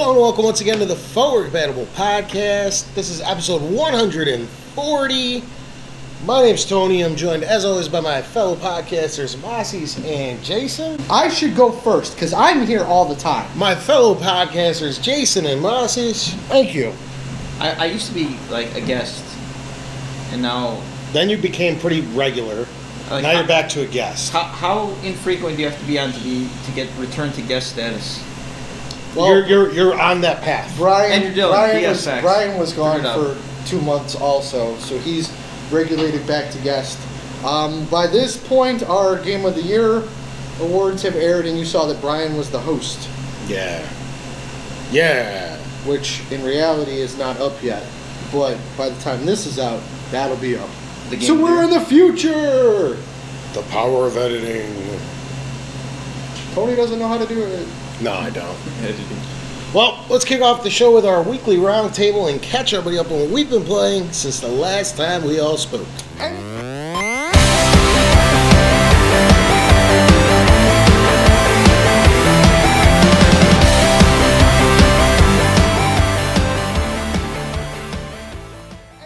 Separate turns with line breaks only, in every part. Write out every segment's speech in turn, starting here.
Hello and welcome once again to the Forward Compatible Podcast. This is episode 140. My name's Tony. I'm joined, as always, by my fellow podcasters, Mossies and Jason.
I should go first, because I'm here all the time.
My fellow podcasters, Jason and Mossies.
Thank you.
I used to be like a guest, and now
Then you became pretty regular.
like,
Now you're back to a guest.
How infrequent do you have to be on to get returned to guest status?
Well, you're on that path.
Andrew Dillon,
Brian was gone
Figure it
for 2 months also, so he's regulated back to guest. By this point, our Game of the Year awards have aired, and you saw that Brian was the host,
Yeah.
which in reality is not up yet. But by the time this is out, that'll be up.
The Game
So
of the
we're
Year.
in the future!
The power of editing.
Tony doesn't know how to do it.
No, I don't. Well, let's kick off the show with our weekly roundtable and catch everybody up on what we've been playing since the last time we all spoke.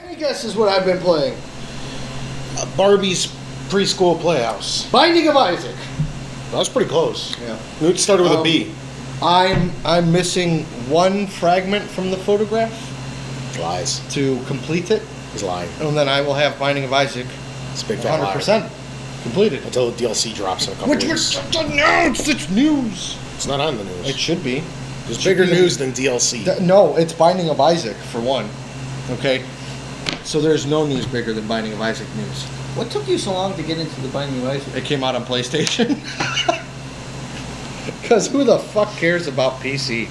Any guesses what I've been playing?
Barbie's Preschool Playhouse.
Binding of Isaac.
That was pretty close.
Yeah.
It started with a B.
I'm missing one fragment from the photograph
Lies.
to complete it,
He's lying.
and then I will have Binding of Isaac
It's a big fat liar.
100% completed.
Until the DLC drops in a couple
Which
weeks.
was announced. It's news.
It's not on the news.
It should be.
There's bigger news than DLC.
No, it's Binding of Isaac for one. Okay, so there's no news bigger than Binding of Isaac news.
What took you so long to get into the Binding of Isaac?
It came out on PlayStation. Because who the fuck cares about PC?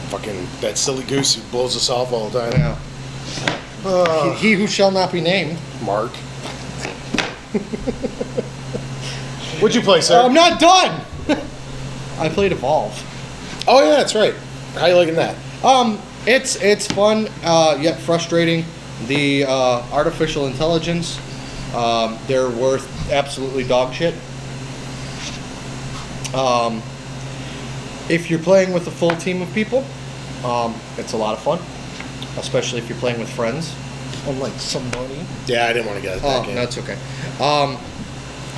Fucking that silly goose who blows us off all the time.
Yeah. He who shall not be named.
Mark. What'd you play, sir?
I'm not done. I played Evolve.
Oh yeah, that's right. How you liking that?
It's fun, yet frustrating. The artificial intelligence, they're worth absolutely dog shit. If you're playing with a full team of people, it's a lot of fun, especially if you're playing with friends. Unlike somebody.
Yeah, I didn't want to get at that game.
That's okay.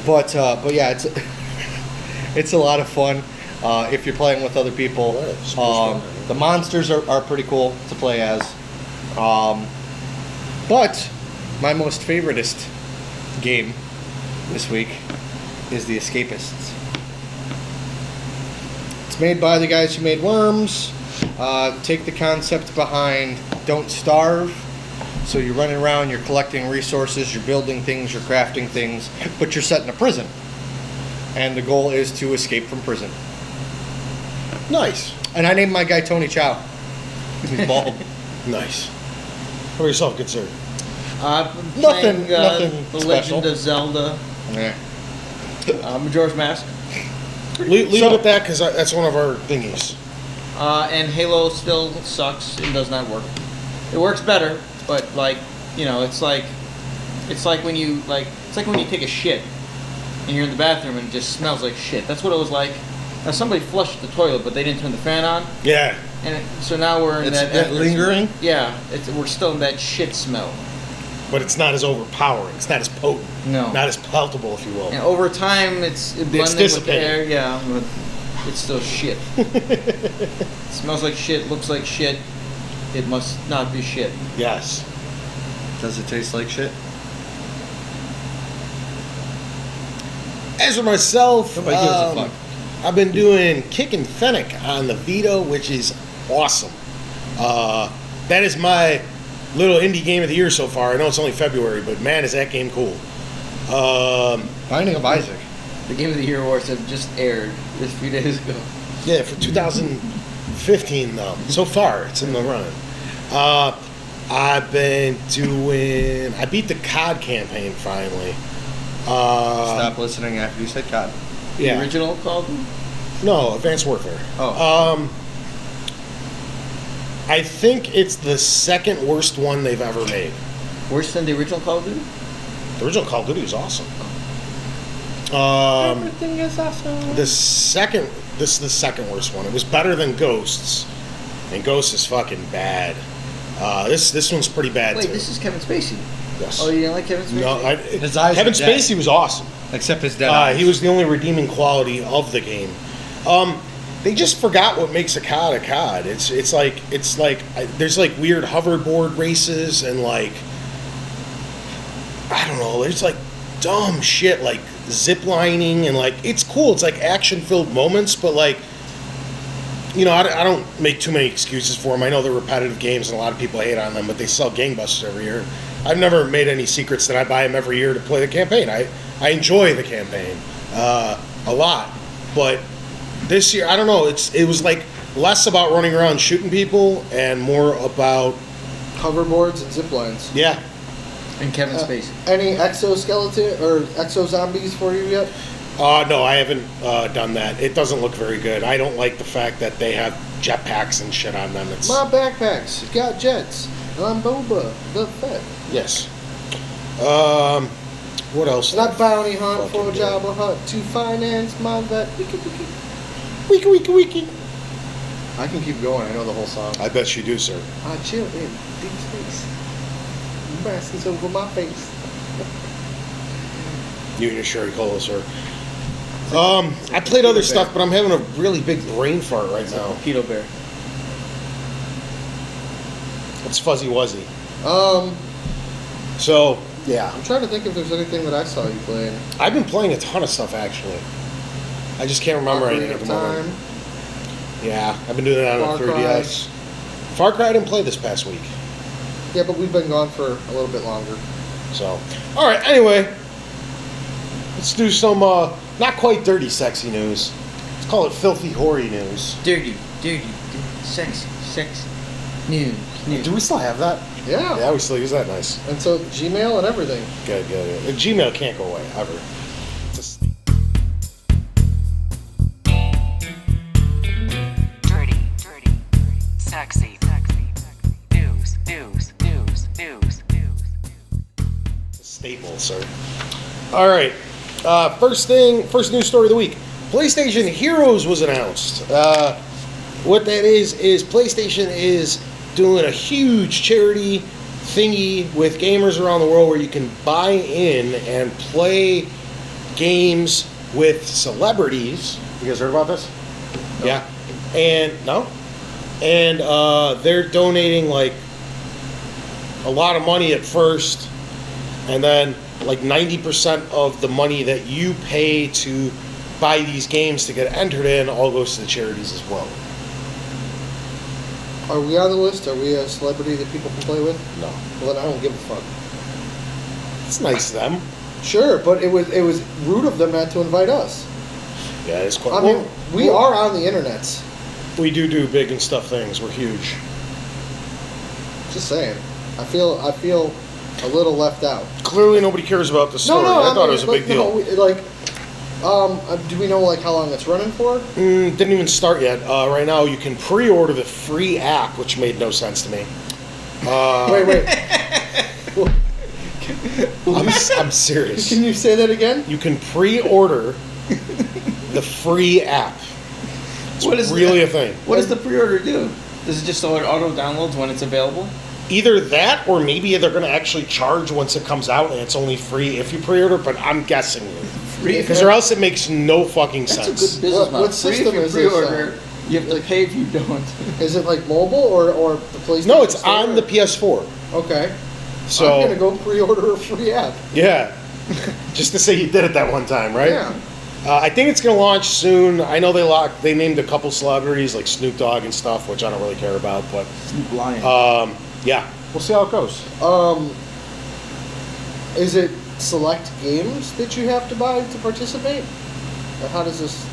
But yeah, it's it's a lot of fun if you're playing with other people. The monsters are pretty cool to play as. But my most favoritist game this week is The Escapists. It's made by the guys who made Worms. Take the concept behind Don't Starve. So you're running around, you're collecting resources, you're building things, you're crafting things, but you're set in a prison. And the goal is to escape from prison.
Nice.
And I named my guy Tony Chow. He's bald.
Nice. How about yourself, good sir?
I've been
Nothing-
playing,
nothing
The
special.
Legend of Zelda,
Yeah.
Majora's Mask,
Leave it at that because that's one of our thingies.
and Halo still sucks and does not work. It works better, but it's like when you take a shit and you're in the bathroom and it just smells like shit. That's what it was like. Now somebody flushed the toilet, but they didn't turn the fan on,
Yeah.
so now we're in
It's that
effort-
lingering?
Yeah, we're still in that shit smell.
But it's not as overpowering. It's not as potent.
No.
Not as palatable, if you will.
And over time, it's blending with the
dissipating.
air. Yeah, but it's still shit. It smells like shit, looks like shit. It must not be shit.
Yes.
Does it taste like shit?
As for myself,
Nobody gives a fuck.
I've been doing Kick and Fennec on the Vita, which is awesome. That is my little indie game of the year so far. I know it's only February, but man, is that game cool.
Binding of Isaac.
The Game of the Year awards have just aired just a few days ago.
Yeah, for 2015 though. So far, it's in the run. I've been doing. I beat the COD campaign finally.
Stop listening after you said COD.
The original Call of Duty?
No, Advanced Warfare.
Oh.
I think it's the second worst one they've ever made.
Worse than the original Call of Duty?
The original Call of Duty was awesome.
Everything is awesome.
This is the second worst one. It was better than Ghosts. and Ghost is fucking bad. This one's pretty bad
Wait,
too.
this is Kevin Spacey.
Yes.
Oh, you didn't like Kevin Spacey?
No,
His eyes
Kevin
are dead.
Spacey was awesome.
Except his dead eyes.
He was the only redeeming quality of the game. They just forgot what makes a COD a COD. It's like there's like weird hoverboard races and like I don't know. There's like dumb shit like zip lining and like it's cool. It's like action filled moments, but like I don't make too many excuses for them. I know they're repetitive games and a lot of people hate on them, but they sell gangbusters every year. I've never made any secrets that I buy them every year to play the campaign. I enjoy the campaign a lot, but this year I don't know. It was like less about running around shooting people and more about
Hoverboards and zip lines.
yeah.
And Kevin Spacey.
Any exoskeleton or exo zombies for you yet?
No, I haven't done that. It doesn't look very good. I don't like the fact that they have jetpacks and shit on them. It's
My backpacks got jets. I'm Boba the Fett.
yes. What else?
And I bounty hunt for a
Fucking
Jabba Hutt to finance my vet. Wiki, wiki.
Wiki wiki wiki.
I can keep going. I know the whole song.
I bet you do, sir.
I chill in deep space. Masses over my face.
You and your Sherry Cola, sir. I played other stuff, but I'm having a really big brain fart right now.
Keto Bear.
It's Fuzzy Wuzzy.
Um,
So, yeah.
I'm trying to think if there's anything that I saw you playing.
I've been playing a ton of stuff, actually. I just can't remember anything
Ocarina
at
of
the moment.
Time.
Yeah, I've been doing that on
Far
the 3DS. Far Cry I didn't play this past week.
Yeah, but we've been gone for a little bit longer.
So, all right. Anyway, let's do some not quite dirty, sexy news. Let's call it filthy, hoary news.
Dirty, sexy news.
Do we still have that?
Yeah.
Yeah, we still use that. Nice.
And so Gmail and everything.
Good. Gmail can't go away ever. Just
Dirty, sexy, news.
a staple, sir. All right. First news story of the week. PlayStation Heroes was announced. What that is PlayStation is doing a huge charity thingy with gamers around the world where you can buy in and play games with celebrities. You guys heard about this? No. Yeah. And no? And they're donating like a lot of money at first, and then like 90% of the money that you pay to buy these games to get entered in all goes to the charities as well.
Are we on the list? Are we a celebrity that people can play with?
No.
Well, then I don't give a fuck.
It's nice of them.
Sure, but it was rude of them not to invite us.
Yeah, it's quite.
I mean, we are on the internets.
We do big and stuff things. We're huge.
Just saying. I feel a little left out.
Clearly, nobody cares about the story. I thought it was a big deal.
Do we know like how long it's running for?
Didn't even start yet. Right now, you can pre-order the free app, which made no sense to me.
Wait.
I'm serious.
Can you say that again?
You can pre-order the free app. It's
What is
really
that?
a thing.
What does the pre-order do? Does it just auto downloads when it's available?
Either that, or maybe they're going to actually charge once it comes out, and it's only free if you pre-order. But I'm guessing
Free
because or else it makes no fucking
That's a
sense.
good business model.
What
Free if
system
you
is this
pre-order. You have to pay if you don't.
Is it like mobile or the PlayStation?
No, it's
Store?
on the PS4.
Okay.
So
I'm gonna go pre-order a free app.
yeah, just to say you did it that one time, right?
Yeah.
I think it's going to launch soon. I know they named a couple celebrities like Snoop Dogg and stuff, which I don't really care about, but
Snoop Lion.
yeah, we'll see how it goes.
Is it select games that you have to buy to participate? Or how does this?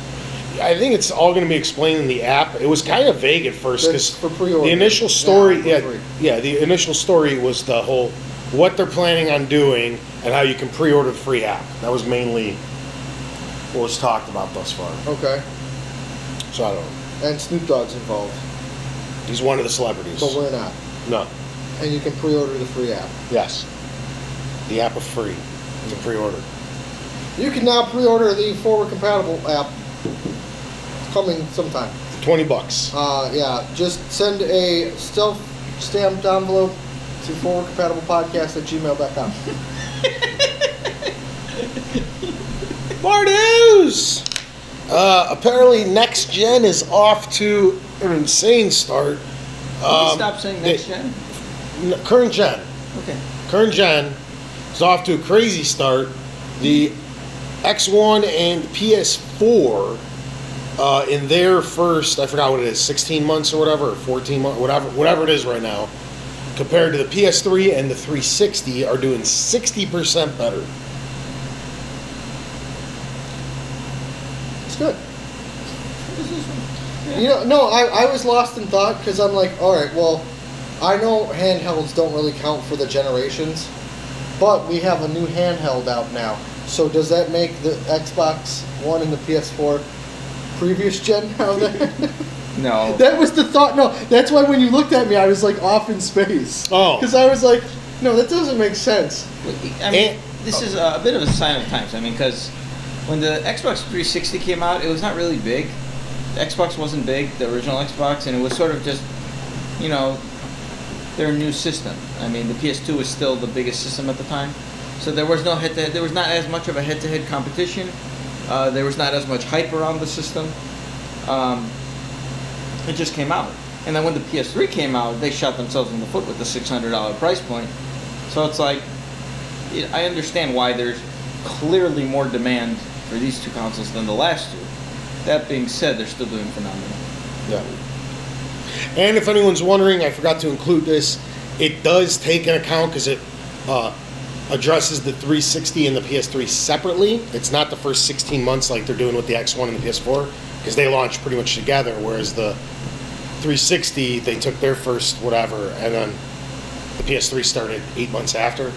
I think it's all going to be explained in the app. It was kind of vague at first
That's
because
for pre-order.
the initial story,
Yeah, for free.
the initial story was the whole what they're planning on doing and how you can pre-order the free app. That was mainly what was talked about thus far.
Okay.
So I don't know.
And Snoop Dogg's involved,
He's one of the celebrities.
but we're not.
No.
And you can pre-order the free app.
Yes. The app is free. It's a pre-order.
You can now pre-order the forward compatible app. It's coming sometime.
$20.
Yeah, just send a self-stamped envelope to forwardcompatiblepodcast@gmail.com.
More news! Apparently, Next Gen is off to an insane start.
Stop saying next gen.
Current Gen.
Okay.
Current Gen is off to a crazy start. The X1 and PS4 in their first, I forgot what it is, 16 months or whatever, or 14 months, whatever it is right now, compared to the PS3 and the 360 are doing 60% better.
It's good. You know, no, I was lost in thought because I'm like, all right, well, I know handhelds don't really count for the generations, but we have a new handheld out now. So does that make the Xbox One and the PS4 previous gen now then?
No.
That was the thought. No, that's why when you looked at me, I was like off in space.
Oh.
Because I was like, no, that doesn't make sense.
I mean, this is a bit of a sign of times. I mean, because when the Xbox 360 came out, it was not really big. The Xbox wasn't big, the original Xbox, and it was sort of just, you know, their new system. I mean, the PS2 was still the biggest system at the time, so there was no head-to-head. There was not as much of a head-to-head competition. There was not as much hype around the system. It just came out, and then when the PS3 came out, they shot themselves in the foot with the $600 price point. So it's like, I understand why there's clearly more demand for these two consoles than the last two. That being said, they're still doing phenomenal.
Yeah. And if anyone's wondering, I forgot to include this. It does take an account because it addresses the 360 and the PS3 separately. It's not the first 16 months like they're doing with the X1 and the PS4 because they launched pretty much together, whereas the 360, they took their first whatever, and then the PS3 started 8 months after.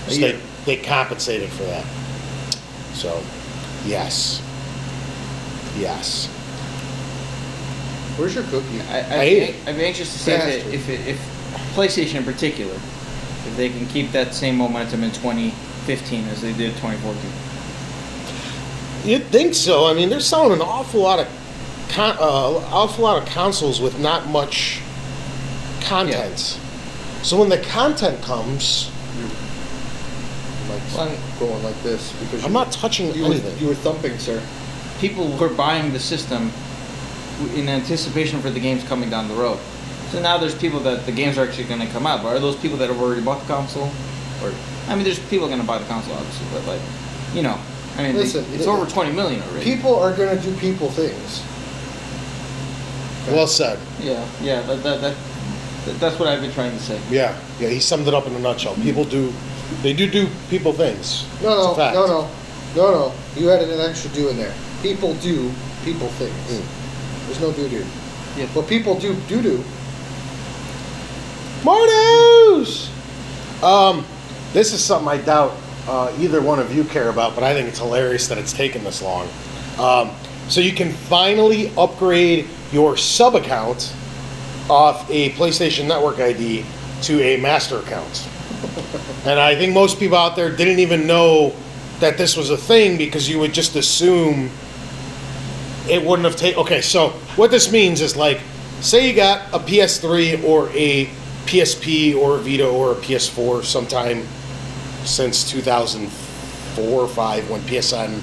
So they compensated for that. So, yes. Yes.
Where's your cookie?
I'd be anxious to see
Bastard.
if PlayStation in particular, if they can keep that same momentum in 2015 as they did 2014.
You'd think so. I mean, they're selling an awful lot of consoles with not much content. So when the content comes,
Like
Well,
going like this because
I'm not touching
you
anything.
were thumping, sir.
People were buying the system in anticipation for the games coming down the road. So now there's people that the games are actually going to come out. But are those people that have already bought the console? Or I mean, there's people going to buy the console, obviously, but like, you know, I mean,
Listen,
it's over 20 million already.
People are gonna do people things.
Well said.
Yeah, that's what I've been trying to say.
Yeah, he summed it up in a nutshell. People do people things.
No,
It's a
no,
fact.
no. You added an extra do in there. People do people things.
Mm.
There's no doo-doo.
Yeah.
But people do doo-doo.
More news! This is something I doubt either one of you care about, but I think it's hilarious that it's taken this long. So you can finally upgrade your sub account off a PlayStation Network ID to a master account. And I think most people out there didn't even know that this was a thing because you would just assume it wouldn't have taken. Okay, so what this means is like, say you got a PS3 or a PSP or a Vita or a PS4 sometime since 2004 or 5 when PSN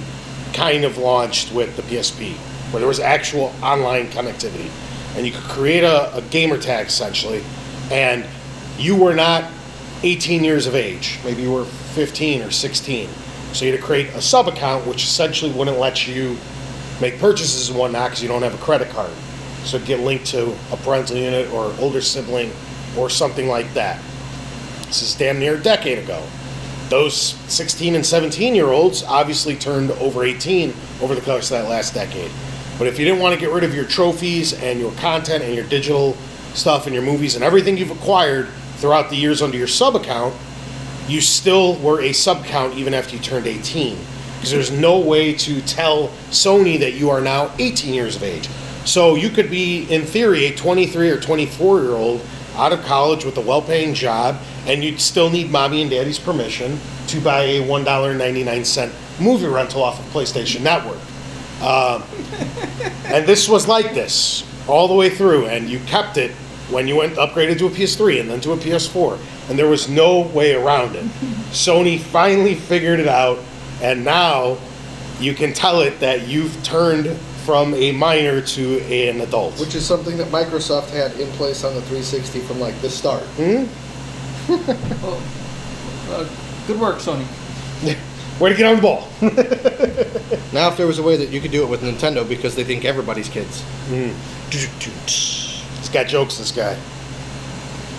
kind of launched with the PSP, where there was actual online connectivity. And you could create a gamer tag essentially, and you were not 18 years of age. Maybe you were 15 or 16. So you had to create a sub account, which essentially wouldn't let you make purchases and whatnot because you don't have a credit card. So it'd get linked to a parental unit or older sibling or something like that. This is damn near a decade ago. Those 16 and 17-year-olds obviously turned over 18 over the course of that last decade. But if you didn't want to get rid of your trophies and your content and your digital stuff and your movies and everything you've acquired throughout the years under your sub account, you still were a sub account even after you turned 18. Because there's no way to tell Sony that you are now 18 years of age. So you could be, in theory, a 23 or 24-year-old out of college with a well-paying job, and you'd still need mommy and daddy's permission to buy a $1.99 movie rental off of PlayStation Network. And this was like this. all the way through, and you kept it when you went upgraded to a PS3 and then to a PS4, and there was no way around it. Sony finally figured it out, and now you can tell it that you've turned from a minor to an adult.
Which is something that Microsoft had in place on the 360 from like the start.
Well, good work, Sony.
Way to get on the ball.
Now, if there was a way that you could do it with Nintendo, because they think everybody's kids.
He's got jokes, this guy.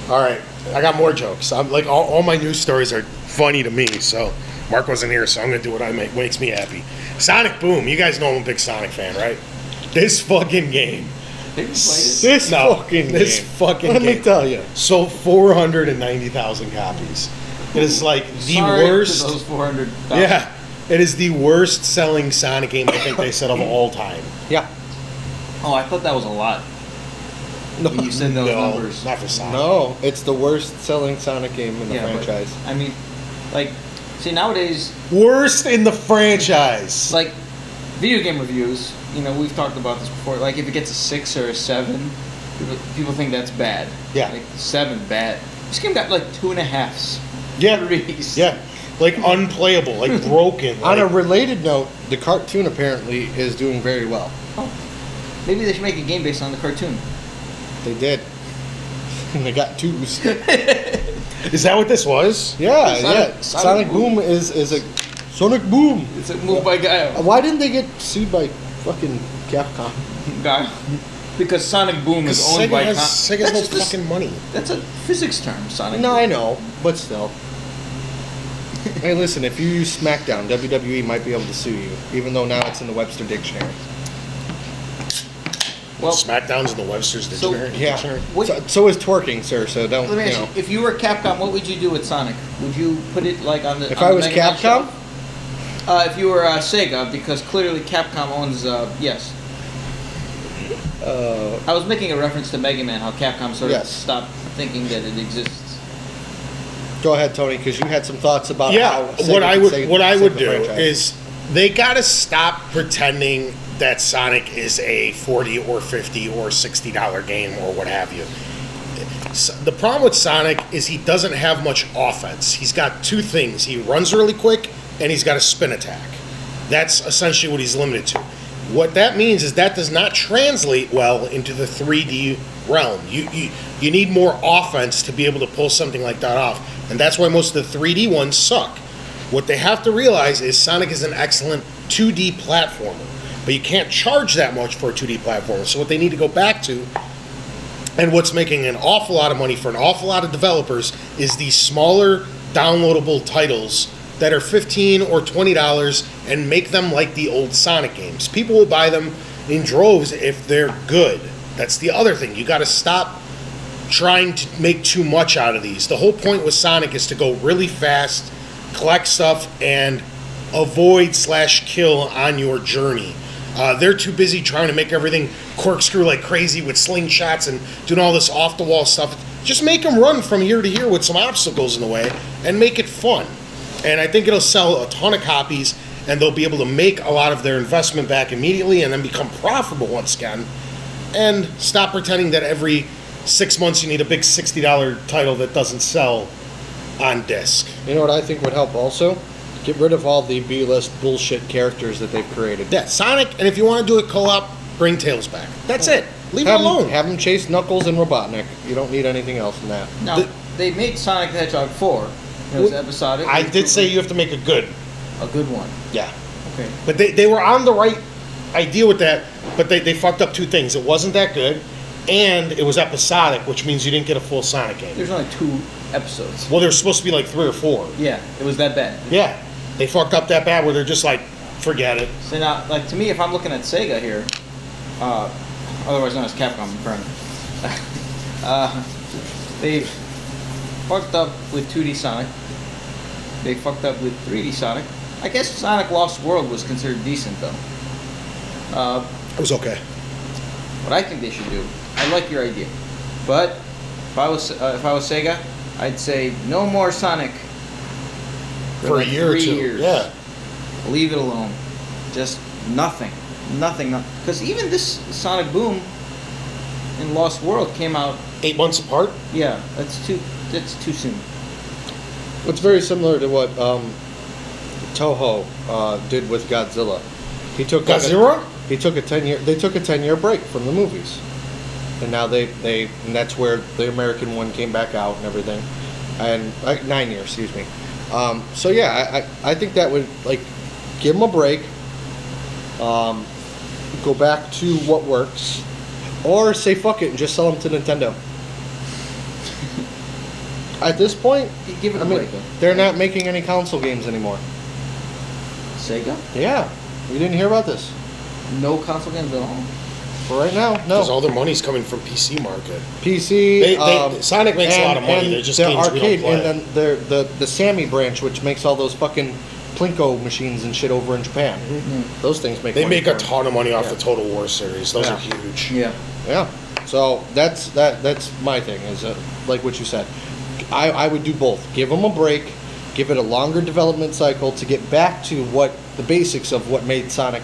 All right, I got more jokes. I'm like all my news stories are funny to me, so Mark wasn't here, so I'm gonna do what makes me happy. Sonic Boom. You guys know I'm a big Sonic fan, right? This fucking game.
Have you played it?
This
This fucking
Let
game.
me tell you.
Sold 490,000 copies. It is like the
Sorry
worst.
to those 400.
Yeah, it is the worst selling Sonic game I think they said of all time.
Yeah.
Oh, I thought that was a lot.
No,
When you said those
No,
numbers.
not for Sonic.
no, it's the worst selling Sonic game in the
Yeah, but,
franchise.
I mean, like, see nowadays,
Worst in the franchise.
like, video game reviews. You know, we've talked about this before. Like, if it gets a 6 or a 7, people think that's bad.
Yeah.
Like 7 bad. This game got like 2.5s.
Yeah.
3s.
Yeah, like unplayable, like broken.
On a
Like,
related note, the cartoon apparently is doing very well.
Maybe they should make a game based on the cartoon.
They did. And they got 2s.
is that what this was?
Yeah,
Sonic
Sonic Boom is a Sonic Boom.
It's a move by Gaio.
Why didn't they get sued by fucking Capcom?
Gaio. Because Sonic Boom is
Because
owned
Sega
by
has, Sega has no
That's just-
fucking money.
That's a physics term, Sonic
No,
Boom.
I know, but still. Hey, listen, if you use SmackDown, WWE might be able to sue you, even though now it's in the Webster Dictionary.
Well,
SmackDown's in the Webster's
So-
dictionary.
Yeah.
dictionary.
What-
So is twerking, sir, so don't,
let me
you
ask
know.
you, if you were Capcom, what would you do with Sonic? Would you put it like on the?
If
on
I
the
was
Mega Man
Capcom?
shelf? If you were Sega, because clearly Capcom owns. Yes, I was making a reference to Mega Man, how Capcom sort of
Yes.
stopped thinking that it exists.
Go ahead, Tony, because you had some thoughts about
Yeah,
how Sega
what I
could
would
save-
what I
save
would
the
do
franchise.
is they got to stop pretending that Sonic is a $40 or $50 or $60 game or what have you. The problem with Sonic is he doesn't have much offense. He's got two things: he runs really quick and he's got a spin attack. That's essentially what he's limited to. What that means is that does not translate well into the 3D realm. You need more offense to be able to pull something like that off, and that's why most of the 3D ones suck. What they have to realize is Sonic is an excellent 2D platformer, but you can't charge that much for a 2D platformer. So what they need to go back to, and what's making an awful lot of money for an awful lot of developers, is these smaller downloadable titles that are $15 or $20 and make them like the old Sonic games. People will buy them in droves if they're good. That's the other thing. You got to stop trying to make too much out of these. The whole point with Sonic is to go really fast, collect stuff, and avoid/kill on your journey. They're too busy trying to make everything corkscrew like crazy with slingshots and doing all this off-the-wall stuff. Just make them run from here to here with some obstacles in the way and make it fun. And I think it'll sell a ton of copies, and they'll be able to make a lot of their investment back immediately and then become profitable once again. And stop pretending that every 6 months you need a big $60 title that doesn't sell on disc.
You know what I think would help also? Get rid of all the B-list bullshit characters that they've created.
Yeah, Sonic, and if you want to do it co-op, bring Tails back. That's it. Leave it
Have
alone.
Have them chase Knuckles and Robotnik. You don't need anything else than that.
Now
The-
they made Sonic the Hedgehog 4. It was episodic.
I did say you have to make a good.
a good one.
Yeah.
Okay.
But they were on the right idea with that, but they fucked up two things. It wasn't that good, and it was episodic, which means you didn't get a full Sonic game.
There's only 2 episodes.
Well, there's supposed to be like 3 or 4.
Yeah, it was that bad.
Yeah. They fucked up that bad where they're just like, forget it.
So now, like to me, if I'm looking at Sega here, otherwise known as Capcom, currently, they've fucked up with 2D Sonic. They fucked up with 3D Sonic. I guess Sonic Lost World was considered decent though.
It was okay.
What I think they should do, I like your idea, but if I was Sega, I'd say no more Sonic
For
like
a year or
3
two.
years.
Yeah.
Leave it alone. Just nothing. Because even this Sonic Boom, and Lost World came out.
8 months apart.
Yeah, that's too soon.
It's very similar to what Toho did with Godzilla. He took
Godzilla?
He took a 10-year. They took a 10-year break from the movies, and now and that's where the American one came back out and everything, and 9 years, excuse me. So yeah, I think that would like give them a break. Go back to what works, or say fuck it and just sell them to Nintendo. At this point,
Give it a break.
they're not making any console games anymore.
Sega?
Yeah, you didn't hear about this.
No console games at all.
For right now, no.
Because all their money's coming from PC market.
PC.
Sonic makes a lot of money.
and
They're just
the
games we don't
arcade,
play.
and then the Sammy branch, which makes all those fucking Plinko machines and shit over in Japan. Those things make.
They
money
make a
for 'em.
ton of money off
Yeah.
the Total War series. Those
Yeah.
are huge.
Yeah.
Yeah. So that's my thing. Is like what you said. I would do both. Give them a break. Give it a longer development cycle to get back to what the basics of what made Sonic.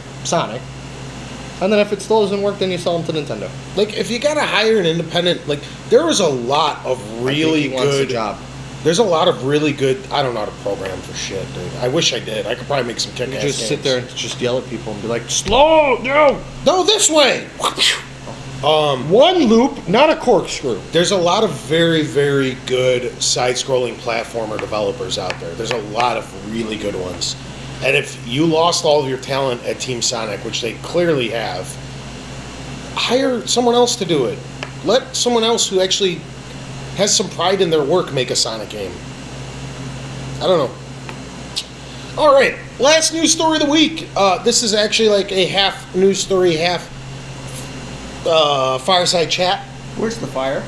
And then if it still doesn't work, then you sell them to Nintendo.
Like if you gotta hire an independent, like there is a lot of really
I think he wants the
good.
job.
There's a lot of really good. I don't know how to program for shit, dude. I wish I did. I could probably make some
You
kick-ass
just
games.
sit there and just yell at people and be like, "Slow, no,
No, this way.
one loop, not a corkscrew."
There's a lot of very, very good side-scrolling platformer developers out there. There's a lot of really good ones. And if you lost all of your talent at Team Sonic, which they clearly have, hire someone else to do it. Let someone else who actually has some pride in their work make a Sonic game. I don't know. All right, last news story of the week. This is actually like a half news story, half fireside chat.
Where's the fire?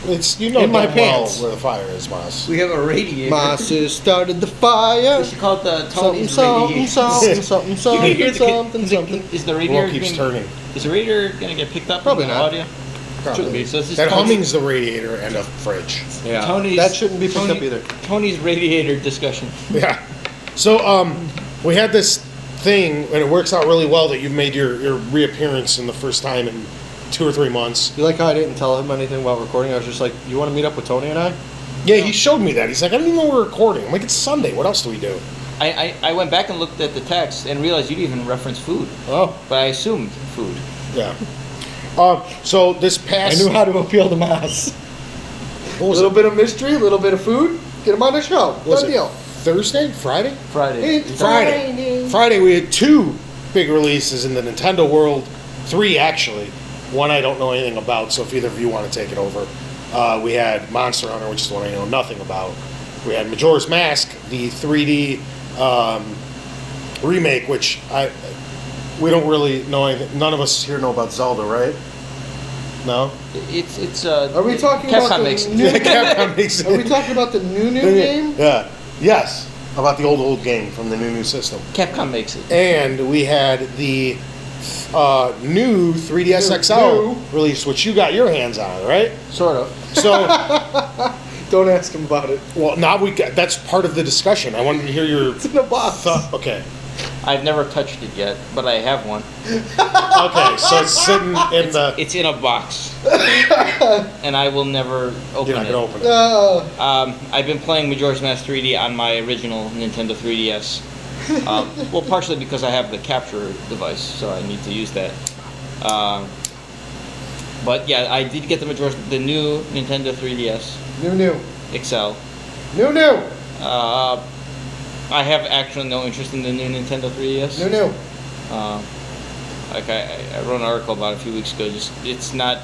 It's you know
In my
damn well
pants.
where the fire is, Moss.
We have a radiator.
Masses started the fire.
We should call it the
Something,
Tony's
something,
radiator.
something, something,
You can hear
something,
the,
something, something.
Is the
The
radiator
world keeps
gonna-
turning.
Is the radiator gonna get picked up?
Probably
in the
not.
audio?
Shouldn't be.
So this is
That
Tony's-
humming's the radiator and a fridge.
Yeah,
Tony's,
that shouldn't be picked
Tony-
up either.
Tony's radiator discussion.
Yeah. So we had this thing, and it works out really well that you've made your reappearance in the first time in 2 or 3 months.
You like how I didn't tell him anything about recording? I was just like, "You want to meet up with Tony and I?"
Yeah, he showed me that. He's like, I didn't even know we were recording. I'm like, it's Sunday. What else do we do?
I went back and looked at the text and realized you didn't even reference food,
Oh,
but I assumed food.
Yeah. So this
I
past
knew how to appeal to Mas.
what
A
was
little
it?
bit of mystery, a little bit of food. Get him on the show.
What was
Done
it
deal.
Thursday? Friday?
Friday.
It's
Friday. Friday we had 2 big releases in the Nintendo world. 3 actually. One I don't know anything about, so if either of you want to take it over. We had Monster Hunter, which is one I know nothing about. We had Majora's Mask, the 3D remake, which we don't really know anything. None of us here know about Zelda, right? No?
It's
Are we talking
Capcom
about the
makes it.
new?
Capcom makes it.
Are we talking about the new game?
Yeah. Yes. About the old game from the new system.
Capcom makes it.
And we had the new 3DS
New.
XL release, which you got your hands on, right?
Sort of.
So,
Don't ask him about it.
well, now that's part of the discussion. I wanted to hear your
It's in a box.
thought. Okay.
I've never touched it yet, but I have one.
Okay, so it's sitting in the.
It's in a box, and I will never open
You're not
it.
going to open it.
I've been playing Majora's Mask 3D on my original Nintendo 3DS. Well, partially because I have the capture device, so I need to use that. But yeah, I did get the new Nintendo 3DS
New.
XL.
New.
I have actually no interest in the new Nintendo 3DS.
New.
Like I wrote an article about it a few weeks ago. It's not.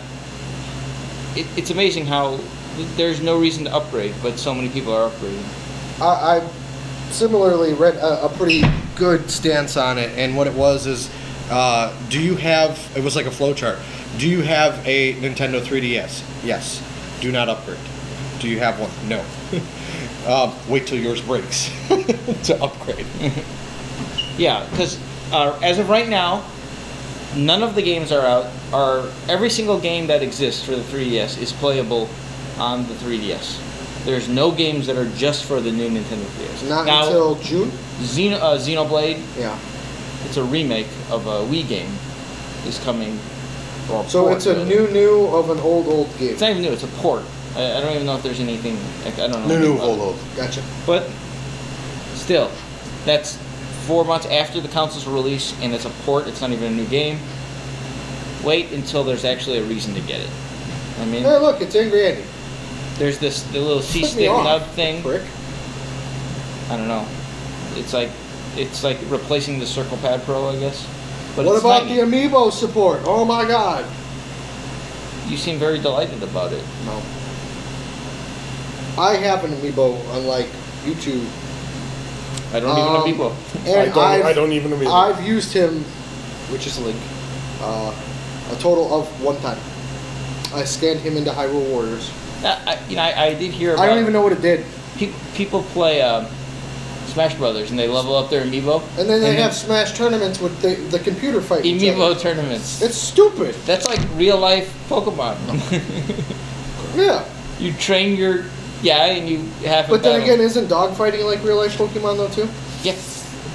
It's amazing how there's no reason to upgrade, but so many people are upgrading.
I similarly read a pretty good stance on it, and what it was is, do you have? It was like a flow chart. Do you have a Nintendo 3DS? Yes. Do not upgrade. Do you have one? No. Wait till yours breaks to upgrade.
Yeah, because as of right now, none of the games are out. Every single game that exists for the 3DS is playable on the 3DS. There's no games that are just for the new Nintendo 3DS.
Not
now,
until June.
Xenoblade.
Yeah.
It's a remake of a Wii game. Is coming Or a
So
port,
it's a
really.
new of an old game.
It's not even new. It's a port. I don't even know if there's anything. I don't know.
New
anything about it.
old.
Gotcha.
But still, that's 4 months after the console's release, and it's a port. It's not even a new game. Wait until there's actually a reason to get it. I mean,
Hey, look, it's Angry Andy.
there's the little
Flip me
C-stick
off,
nub thing.
Prick.
I don't know. It's like replacing the Circle Pad Pro, I guess. But
What
it's
about
tiny.
the Amiibo support? Oh my god.
You seem very delighted about it.
No. I have an Amiibo, unlike you two.
I don't even know people.
And
I don't even know.
I've used him, which is Link, a total of 1 time. I scanned him into Hyrule Warriors.
I did hear about
I don't even know what it did.
people play Smash Brothers and they level up their amiibo.
And then they have Smash tournaments with the computer fight. each
amiibo
other.
tournaments.
It's stupid.
That's like real life Pokemon.
Yeah.
You train your guy and you have.
But then again, isn't dogfighting like real life Pokemon though too?
yeah.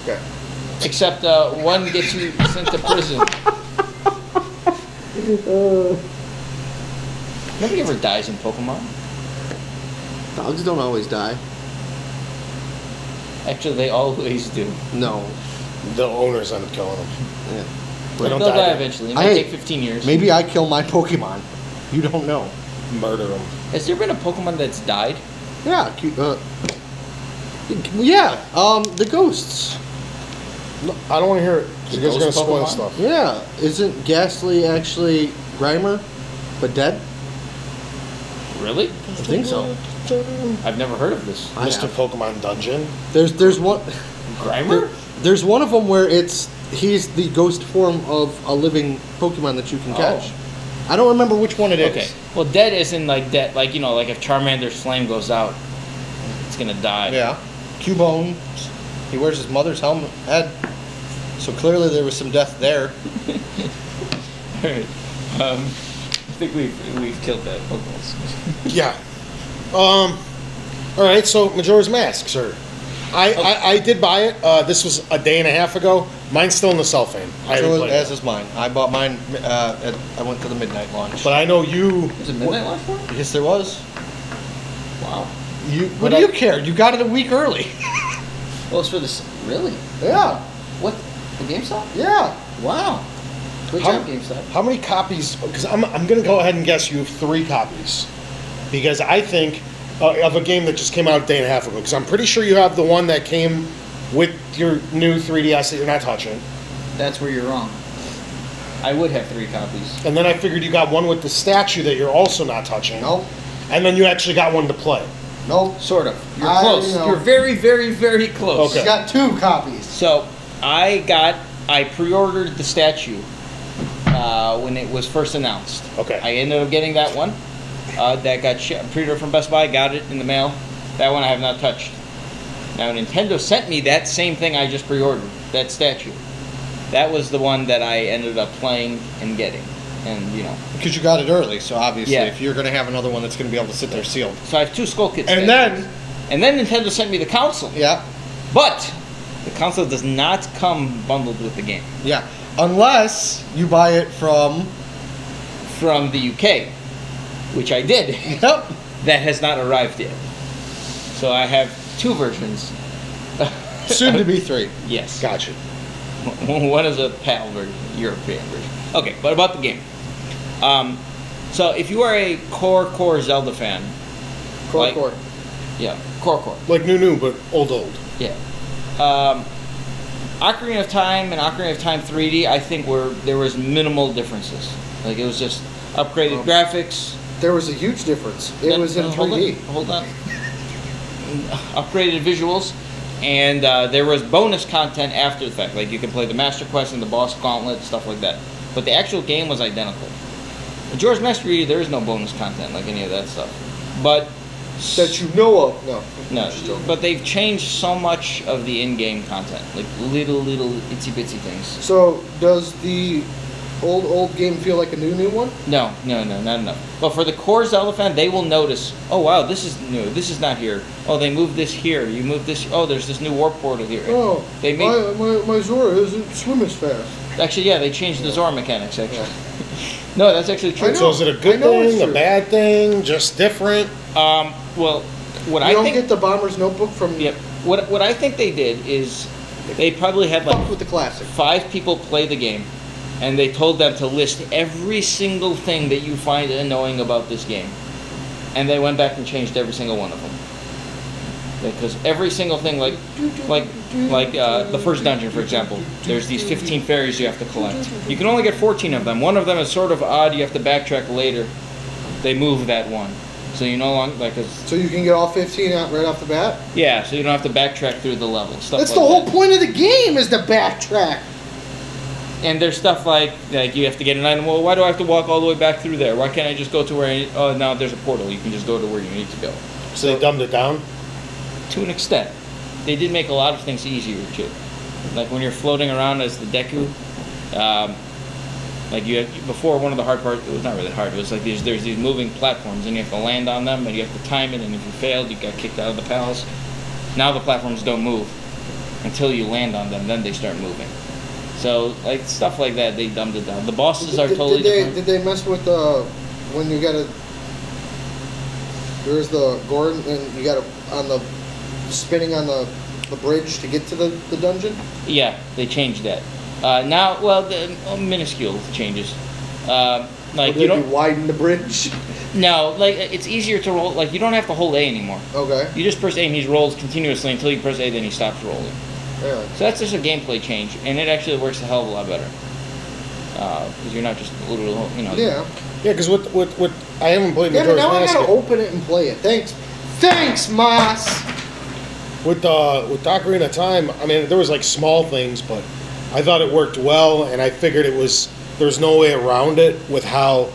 Okay.
Except one gets you sent to prison. Nobody ever dies in Pokemon.
Dogs don't always die.
Actually, they always do.
No.
The owners end up killing them.
Yeah.
They don't
They'll die
die.
eventually. It might take 15 years.
Maybe I kill my Pokemon. You don't know.
Murder them.
Has there been a Pokemon that's died?
Yeah. The ghosts.
No, I don't want to hear it. You guys are going to
Ghost
spoil
Pokemon?
stuff.
Yeah. Isn't Ghastly actually Grimer, but dead?
Really?
I think so.
I've never heard of this.
I
Mr.
have.
Pokemon Dungeon.
There's one.
Grimer?
There's one of them where he's the ghost form of a living Pokemon that you can catch. I don't remember which one it is.
Okay. Well, dead isn't like dead. Like, you know, like if Charmander's flame goes out, it's gonna die.
Yeah. Cubone. He wears his mother's helmet head. So clearly there was some death there.
Alright. I think we've killed that Pokemon.
Yeah. All right. So Majora's Mask, sir. I did buy it. This was a day and a half ago. Mine's still in the cellophane. I haven't played
As
it.
is mine. I bought mine. I went to the midnight launch.
But I know you.
Is it midnight launch for it?
Yes, there was.
Wow.
What do you care? You got it a week early.
Well, it's for this. Really?
Yeah.
What? The GameStop?
Yeah.
Wow. Good
How-
job, GameStop.
How many copies? Because I'm going to go ahead and guess you have 3 copies. Because I think of a game that just came out a day and a half ago. Because I'm pretty sure you have the one that came with your new 3DS that you're not touching.
That's where you're wrong. I would have 3 copies.
And then I figured you got one with the statue that you're also not touching.
Nope.
And then you actually got one to play.
Nope.
Sort of. You're
I
close.
know.
You're very, very, very close.
Okay.
He's got 2 copies.
So I pre-ordered the statue when it was first announced.
Okay.
I ended up getting that one. That got pre-ordered from Best Buy. Got it in the mail. That one I have not touched. Now Nintendo sent me that same thing I just pre-ordered. That statue. That was the one that I ended up playing and getting. And you know.
Because you got it early, so obviously
Yeah.
if you're going to have another one that's going to be able to sit there sealed.
So I have 2 Skull Kid
And
statues. And then Nintendo sent me the console.
Yeah.
But the console does not come bundled with the game
Yeah. Unless you buy it from.
from the UK, which I did.
Yep.
That has not arrived yet. So I have 2 versions.
Soon to be 3.
Yes.
Gotcha.
One is a PAL version, European version. Okay, but about the game. So if you are a core Zelda fan,
Core.
yeah, core.
Like new, but old.
Yeah. Ocarina of Time and Ocarina of Time 3D, I think there was minimal differences. Like it was just upgraded graphics.
There was a huge difference. It was in 3D.
Hold on. Upgraded visuals, and there was bonus content after the fact. Like you can play the Master Quest and the Boss Gauntlet, stuff like that. But the actual game was identical. Majora's Mask 3D, there is no bonus content like any of that stuff. But
That you know of. No.
no, but they've changed so much of the in-game content, like little itsy bitsy things.
So does the old game feel like a new one?
No, not enough. But for the core Zelda fan, they will notice, oh wow, this is new, this is not here. Oh, they moved this here, you moved this, oh, there's this new warp portal here.
Oh,
They made,
my Zora isn't swim as fast.
actually, yeah, they changed the Zora mechanics, actually. No, that's actually
I
true.
know.
So is it a good
I know it's
thing, a
true.
bad thing, just different?
Well, what
You
I
don't
think.
get the Bomber's Notebook from
Yep. What I think they did is they probably had like
fuck with the classic.
5 people play the game, and they told them to list every single thing that you find annoying about this game, and they went back and changed every single one of them. Because every single thing, like the first dungeon, for example, there's these 15 fairies you have to collect. You can only get 14 of them. One of them is sort of odd. You have to backtrack later. They move that one, so you no longer like.
So you can get all 15 out right off the bat?
Yeah, so you don't have to backtrack through the level. Stuff
That's
like
the whole
that.
point of the game is to backtrack.
And there's stuff like you have to get an item. Well, why do I have to walk all the way back through there? Why can't I just go to where? Now there's a portal. You can just go to where you need to go.
So they dumbed it down?
To an extent, they did make a lot of things easier too. Like when you're floating around as the Deku, like you have, before one of the hard parts. It was not really hard. It was like there's these moving platforms and you have to land on them and you have to time it. And if you failed, you got kicked out of the palace. Now the platforms don't move until you land on them. Then they start moving. So like stuff like that, they dumbed it down. The bosses are totally different.
Did they mess with when you gotta? There's the Gordon and you gotta on the spinning on the bridge to get to the dungeon.
Yeah, they changed that. Now, well, the minuscule changes. Like
Or
you
did
don't.
widen the bridge.
No, like it's easier to roll. Like you don't have to hold A anymore.
Okay.
You just press A and he rolls continuously until you press A, then he stops rolling.
Yeah.
So that's just a gameplay change, and it actually works a hell of a lot better. Because you're not just literally,
Yeah.
Yeah, because with I haven't played
Damn it!
Majora's
Now I
Mask
gotta
yet.
open it and play it. Thanks, Moss.
With Ocarina of Time, I mean, there was like small things, but I thought it worked well, and I figured there's no way around it with how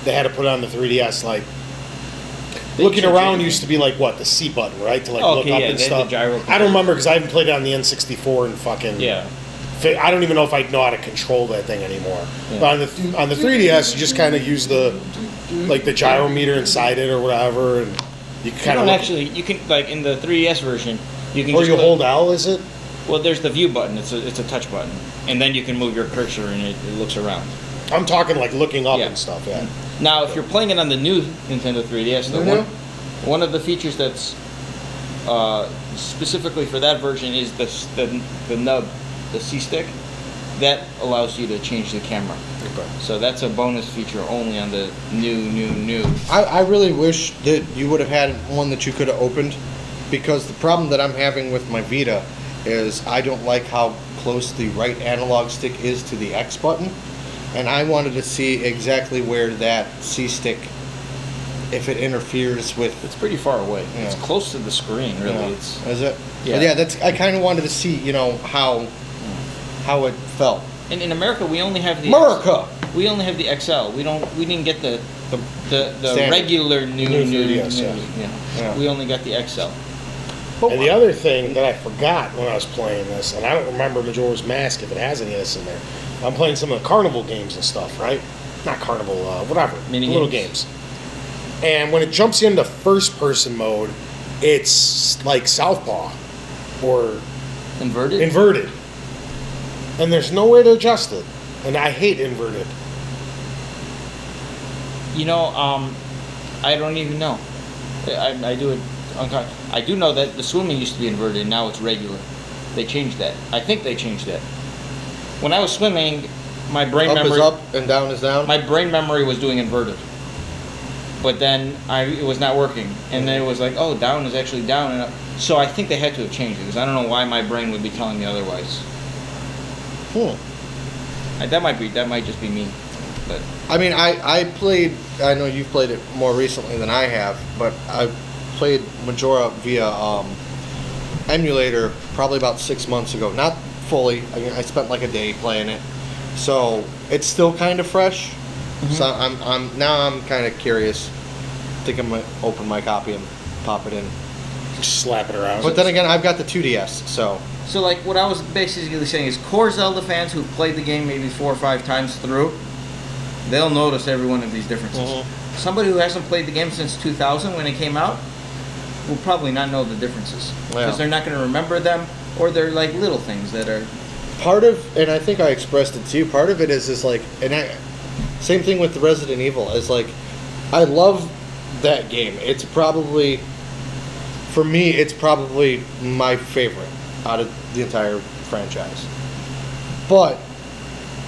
they had to put it on the 3DS. Like
They
looking
changed
around
everything.
used to be like what, the C button, right, to like
Oh,
look
okay,
up
yeah,
and
they had
stuff.
the gyro
I don't remember because I haven't played it on the N64 and fucking
Yeah.
I don't even know if I know how to control that thing anymore.
Yeah.
But on the 3DS, you just kind of use the gyrometer inside it or whatever, and you
You
kind
don't
of
actually. You can like in the 3DS version. You can
or
just
you
click-
hold L, is it?
Well, there's the view button. It's a touch button, and then you can move your cursor and it looks around.
I'm talking like looking up
Yeah.
and stuff. Yeah.
Now, if you're playing it on the new Nintendo 3DS,
No.
one of the features that's specifically for that version is the nub, the C stick, that allows you to change the camera.
Okay.
So that's a bonus feature only on the new.
I really wish that you would have had one that you could have opened, because the problem that I'm having with my Vita is I don't like how close the right analog stick is to the X button, and I wanted to see exactly where that C stick, if it interferes with.
It's pretty far away.
Yeah.
It's close to the screen, really.
Yeah.
It's
Is it?
Yeah.
Yeah. That's. I kind of wanted to see, how it felt.
in America we only have the
America.
We only have the XL. We didn't get the
Standard.
regular new.
New 3DS, yeah.
Yeah.
We only got the XL.
And the other thing that I forgot when I was playing this, and I don't remember Majora's Mask if it has any of this in there. I'm playing some of the Carnival games and stuff, right? Not Carnival, whatever.
Mini
little
games.
games. And when it jumps into first person mode, it's like Southpaw or
Inverted.
inverted. And there's no way to adjust it. And I hate inverted.
I don't even know. I do it. I do know that the swimming used to be inverted. Now it's regular. They changed that. I think they changed that. When I was swimming, my brain
Up
memory.
is up and down is down.
My brain memory was doing inverted. But then it was not working, and then it was like, oh, down is actually down and up. So I think they had to have changed it because I don't know why my brain would be telling me otherwise. That might just be me. But
I mean, I played. I know you've played it more recently than I have, but I played Majora via emulator probably about 6 months ago. Not fully. I spent like a day playing it, so it's still kind of fresh.
Mm-hmm.
So I'm kind of curious. I think I'm gonna open my copy and pop it in.
Just slap it around.
But then again, I've got the 2DS, so
like what I was basically saying is, core Zelda fans who've played the game maybe 4 or 5 times through, they'll notice every one of these differences.
Mhm.
Somebody who hasn't played the game since 2000 when it came out will probably not know the differences because
Yeah.
they're not going to remember them, or they're like little things that are.
part of, and I think I expressed it to you. Part of it is like, and Same thing with the Resident Evil. It's like, I love that game. It's probably, for me, it's probably my favorite out of the entire franchise. But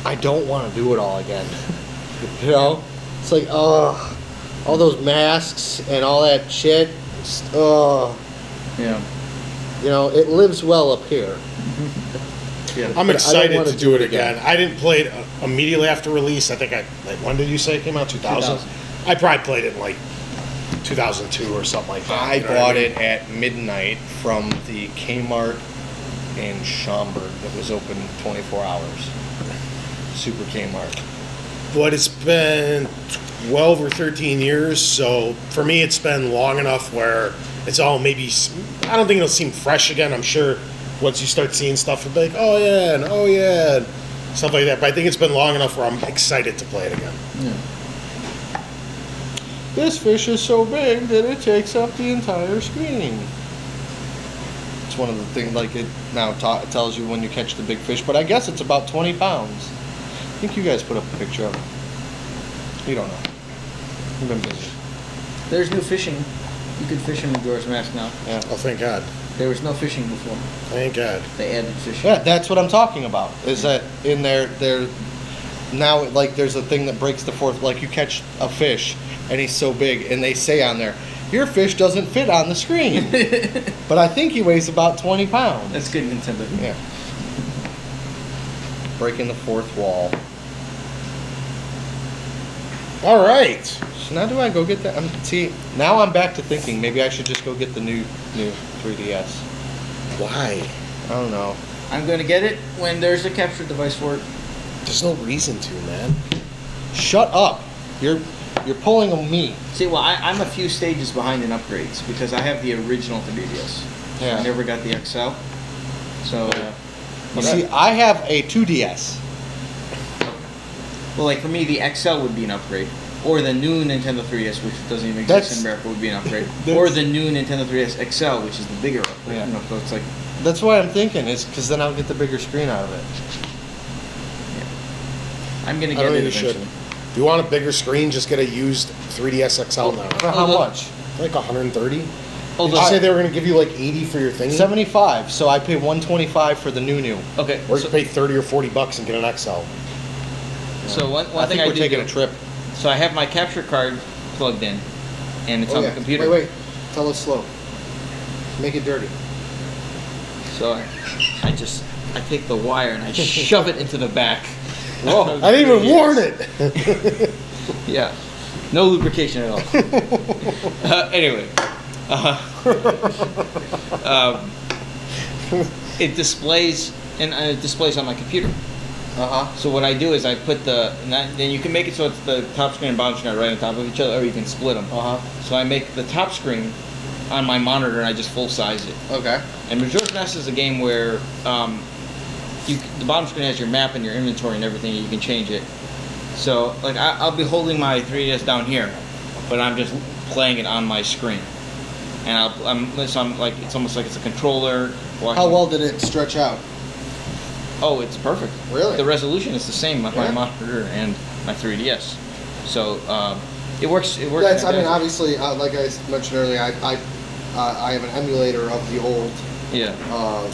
I don't want to do it all again. You know? It's like, all those masks and all that shit.
Yeah.
You know, it lives well up here.
Yeah.
I'm
But I don't
excited
wanna
to do it again. I didn't play it immediately after release. I think when did you say it came out? 2000?
2000.
I probably played it in like 2002 or something like that.
I
you know what
bought
mean?
it at midnight from the Kmart in Schaumburg that was open 24 hours. Super Kmart.
But it's been 12 or 13 years, so for me it's been long enough where it's all maybe, I don't think it'll seem fresh again. I'm sure once you start seeing stuff, it'll be like, oh yeah, and stuff like that. But I think it's been long enough where I'm excited to play it again.
This fish is so big that it takes up the entire screen. It's one of the things, like it now it tells you when you catch the big fish, but I guess it's about 20 pounds. I think you guys put up a picture of it. You don't know. You've been busy.
There's new fishing. You can fish in Majora's Mask now.
Yeah.
Oh, thank God.
There was no fishing before.
Thank God.
They added fishing.
Yeah, that's what I'm talking about. Is that in there now, like, there's a thing that breaks the fourth, like you catch a fish and he's so big and they say on there, your fish doesn't fit on the screen. But I think he weighs about 20 pounds.
That's good Nintendo.
Yeah. Breaking the fourth wall.
All right.
So now do I go get that? See, now I'm back to thinking maybe I should just go get the new 3DS.
Why?
I don't know.
I'm going to get it when there's a capture device for it.
There's no reason to, man.
Shut up. You're pulling on me.
See, well, I'm a few stages behind in upgrades because I have the original 3DS.
Yeah.
I never got the XL. So,
You see, I have a 2DS.
well, like for me, the XL would be an upgrade. Or the new Nintendo 3DS, which doesn't even exist in America, would be an upgrade. Or the new Nintendo 3DS XL, which is the bigger upgrade.
Yeah.
You know, so it's like,
That's what I'm thinking, is because then I'll get the bigger screen out of it.
I'm going to
I
get
don't
it
think you should.
eventually.
If you want a bigger screen, just get a used 3DS XL now.
For how
Although-
much?
Like 130. Did
Although,
you say they were going to give you like 80 for your thingy?
75. So I pay 125 for the new.
okay,
Or you
so,
pay 30 or 40 bucks and get an XL.
so one
I
thing
think
I
we're
do
taking
do-
a trip.
So I have my capture card plugged in, and it's on the computer.
Wait. Tell us slow. Make it dirty.
So I take the wire and I shove it into the back.
Whoa, I didn't even warn it.
Yeah, no lubrication at all. Anyway, it displays it displays on my computer. So what I do is I put then you can make it so it's the top screen and bottom screen are right on top of each other, or you can split them. So I make the top screen on my monitor and I just full size it.
Okay.
And Majora's Mask is a game where the bottom screen has your map and your inventory and everything, and you can change it. So, like, I'll be holding my 3DS down here, but I'm just playing it on my screen. And I'm like, it's almost like it's a controller.
How well did it stretch out?
Oh, it's perfect.
Really?
The resolution is the same on my
Yeah.
monitor and my 3DS. So, it works. It works.
That's, I mean,
fantastic.
obviously, like I mentioned earlier, I have an emulator of the old,
Yeah.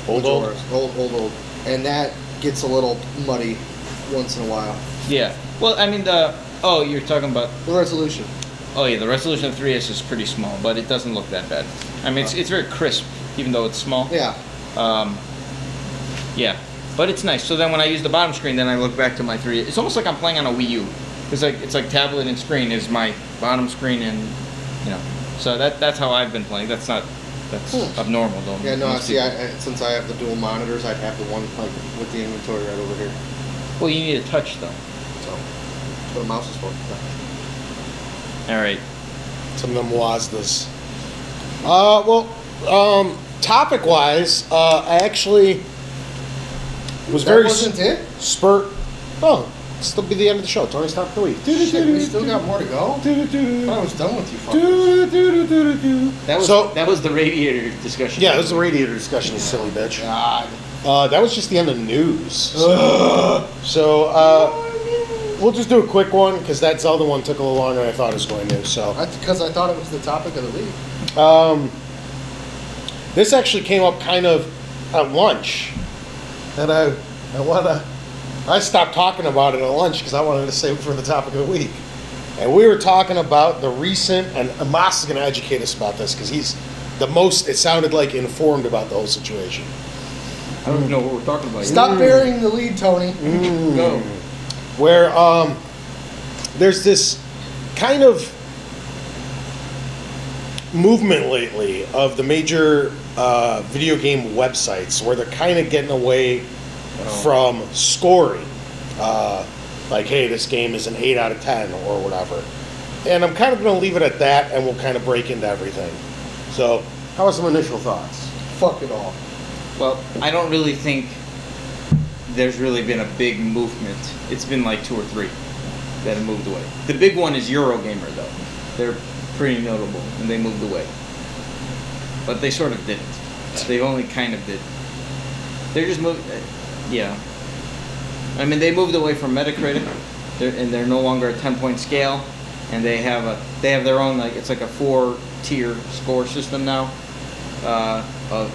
Old?
old, and that gets a little muddy once in a while.
Yeah. Well, I mean, you're talking about.
The resolution.
Oh yeah, the resolution of 3DS is pretty small, but it doesn't look that bad. I mean, it's very crisp, even though it's small.
Yeah.
Yeah, but it's nice. So then when I use the bottom screen, then I look back to my 3DS. It's almost like I'm playing on a Wii U. It's like tablet and screen is my bottom screen, and so that's how I've been playing. That's abnormal though.
Yeah, no,
Most
see,
people-
since I have the dual monitors, I'd have the one like with the inventory right over here.
Well, you need a touch though.
So, that's what a mouse is for.
All right.
Some of them Wazdas. Topic wise, I actually was
That
very
wasn't it?
spurt. Oh, still be the end of the show. Tony's top of the week.
Shit, we still got more to go. I thought I was done with you fuckers.
That was the radiator discussion.
Yeah, it was the radiator discussion, you silly bitch.
God.
That was just the end of the news. So, we'll just do a quick one because that Zelda one took a little longer than I thought it was going to. So
Because I thought it was the topic of the week.
this actually came up kind of at lunch, and I stopped talking about it at lunch because I wanted to save it for the topic of the week. And we were talking about the recent, and Amos is going to educate us about this because he's the most, it sounded like, informed about the whole situation.
I don't even know what we're talking about.
Stop burying the lead, Tony.
Go.
Where there's this kind of movement lately of the major video game websites where they're kind of getting away from scoring. Like, hey, this game is an 8 out of 10 or whatever. And I'm kind of going to leave it at that, and we'll kind of break into everything. So, how are some initial thoughts?
Fuck it all.
Well, I don't really think there's really been a big movement. It's been like 2 or 3 that have moved away. The big one is Eurogamer, though. They're pretty notable, and they moved away. But they sort of didn't. They only kind of did. They're just moved. Yeah. I mean, they moved away from Metacritic, they're no longer a 10-point scale, and they have their own, like, it's like a 4-tier score system now.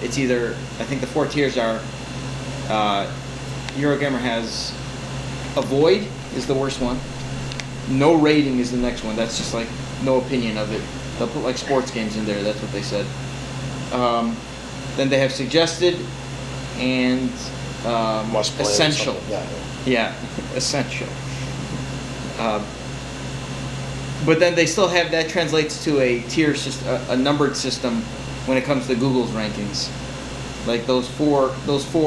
It's either, I think the 4 tiers are, Eurogamer has Avoid is the worst one. No rating is the next one. That's just like no opinion of it. They'll put like sports games in there. That's what they said. Then they have Suggested and
Must play or
Essential.
something.
Yeah, Essential. But then they still have that translates to a tier system, a numbered system when it comes to Google's rankings. Like those four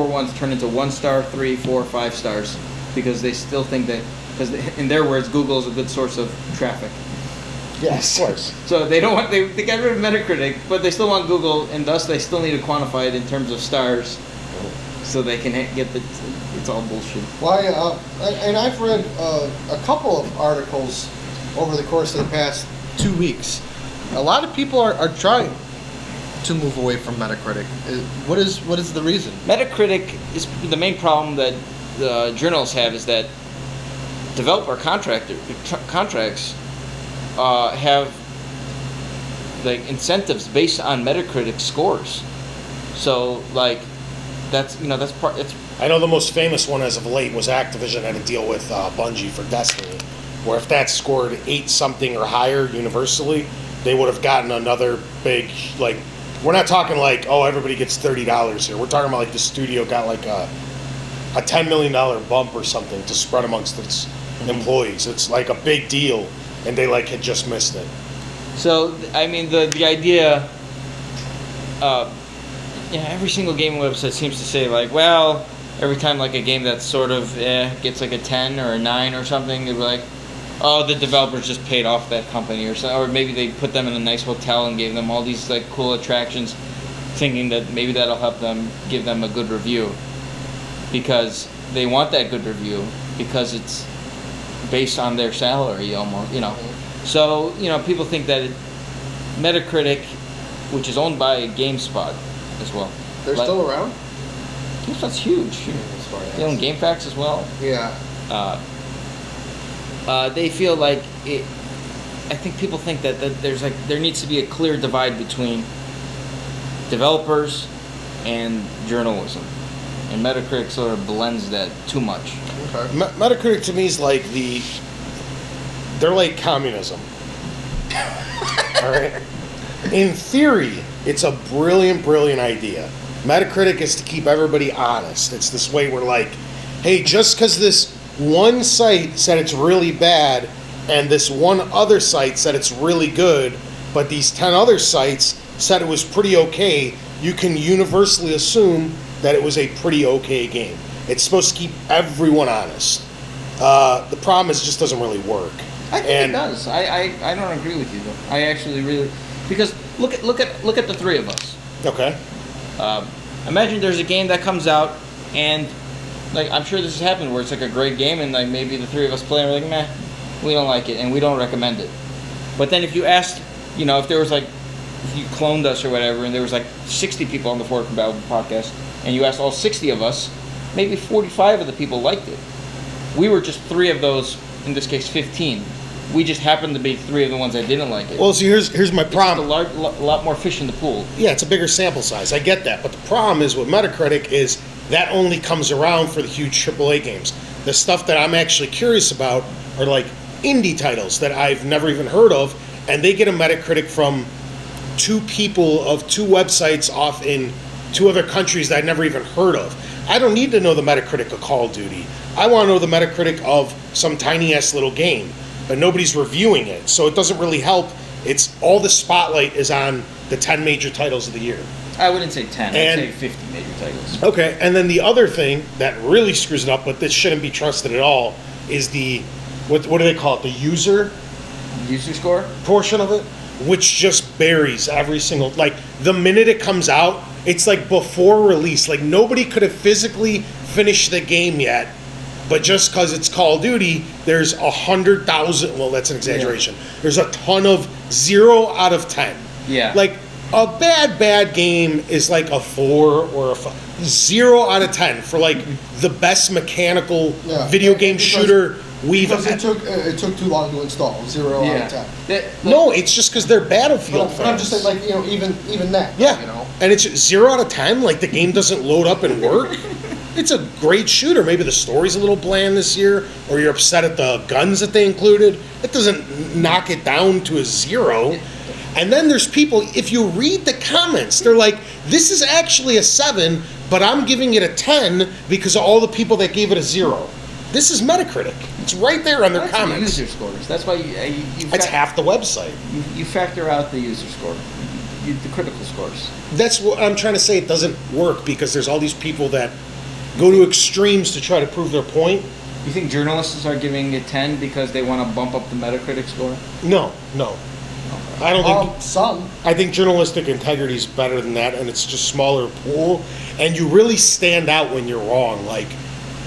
ones turn into 1 star, 3, 4, 5 stars because they still think that, because in their words, Google is a good source of traffic.
Yes, of course.
So they don't want, they got rid of Metacritic, but they still want Google, and thus they still need to quantify it in terms of stars, so they can get the. It's all bullshit.
Why? And I've read a couple of articles over the course of the past 2 weeks. A lot of people are trying to move away from Metacritic. What is the reason?
Metacritic is the main problem that journals have is that developer contracts have like incentives based on Metacritic scores. So like that's part. It's
I know the most famous one as of late was Activision had a deal with Bungie for Destiny, where if that scored 8 something or higher universally, they would have gotten another big, like, we're not talking like, oh, everybody gets $30 here. We're talking about like the studio got like a $10 million bump or something to spread amongst its employees. It's like a big deal, and they like had just missed it.
So I mean the idea. Every single gaming website seems to say like, well, every time like a game that's sort of gets like a 10 or a 9 or something, they'll be like, oh, the developers just paid off that company or something, or maybe they put them in a nice hotel and gave them all these like cool attractions, thinking that maybe that'll help them give them a good review, because they want that good review because it's based on their salary almost, So people think that Metacritic, which is owned by GameSpot as well.
They're still around?
GameSpot's huge. They own GameFAQs as well.
Yeah.
They feel like it. I think people think that there needs to be a clear divide between developers and journalism, and Metacritic sort of blends that too much.
Okay.
Metacritic to me is like they're like communism. All right. In theory, it's a brilliant idea. Metacritic is to keep everybody honest. It's this way where like, hey, just because this one site said it's really bad and this one other site said it's really good, but these 10 other sites said it was pretty okay, you can universally assume that it was a pretty okay game. It's supposed to keep everyone honest. The problem is it just doesn't really work.
I think it does. I don't agree with you though. I actually really, because look at the three of us.
Okay.
Imagine there's a game that comes out, and like I'm sure this has happened where it's like a great game, and like maybe the three of us play and we're like, meh, we don't like it and we don't recommend it. But then if you asked, if there was like, if you cloned us or whatever, and there was like 60 people on the Fork Battle podcast, and you asked all 60 of us, maybe 45 of the people liked it. We were just 3 of those in this case 15. We just happened to be 3 of the ones that didn't like it.
Well, see, here's my
it's just
problem.
a lot more fish in the pool.
Yeah, it's a bigger sample size. I get that. But the problem is with Metacritic is that only comes around for the huge AAA games. The stuff that I'm actually curious about are like indie titles that I've never even heard of, and they get a Metacritic from 2 people of 2 websites off in 2 other countries that I've never even heard of. I don't need to know the Metacritic of Call of Duty. I want to know the Metacritic of some tiny-ass little game, but nobody's reviewing it, so it doesn't really help. It's all the spotlight is on the 10 major titles of the year.
I wouldn't say 10.
And-
I'd say 50 major titles.
Okay, and then the other thing that really screws it up, but this shouldn't be trusted at all, is the, what do they call it, the user
User score?
portion of it, which just buries every single, like, the minute it comes out, it's like before release. Like, nobody could have physically finished the game yet, but just because it's Call of Duty, there's 100,000, well, that's an exaggeration. There's a ton of 0 out of 10.
Yeah.
Like, a bad game is like a 4 or a 5. 0 out of 10 for, like, the best mechanical
Yeah.
video game
Because-
shooter we've
Because
had.
it took too long to install. 0 out of 10.
No, it's just because they're Battlefield
But I'm just saying,
fans.
like, even that.
Yeah,
You know.
and it's 0 out of 10. Like, the game doesn't load up and work. It's a great shooter. Maybe the story's a little bland this year, or you're upset at the guns that they included. It doesn't knock it down to a 0. And then there's people, if you read the comments, they're like, this is actually a 7, but I'm giving it a 10 because of all the people that gave it a 0. This is Metacritic. It's right there on their
That's the
comments.
user scores. That's why
That's half the website.
you factor out the user score, the critical scores.
That's what I'm trying to say. It doesn't work because there's all these people that go to extremes to try to prove their point.
You think journalists are giving it 10 because they want to bump up the Metacritic score?
No. I don't think.
Some.
I think journalistic integrity is better than that, and it's just smaller pool, and you really stand out when you're wrong. Like,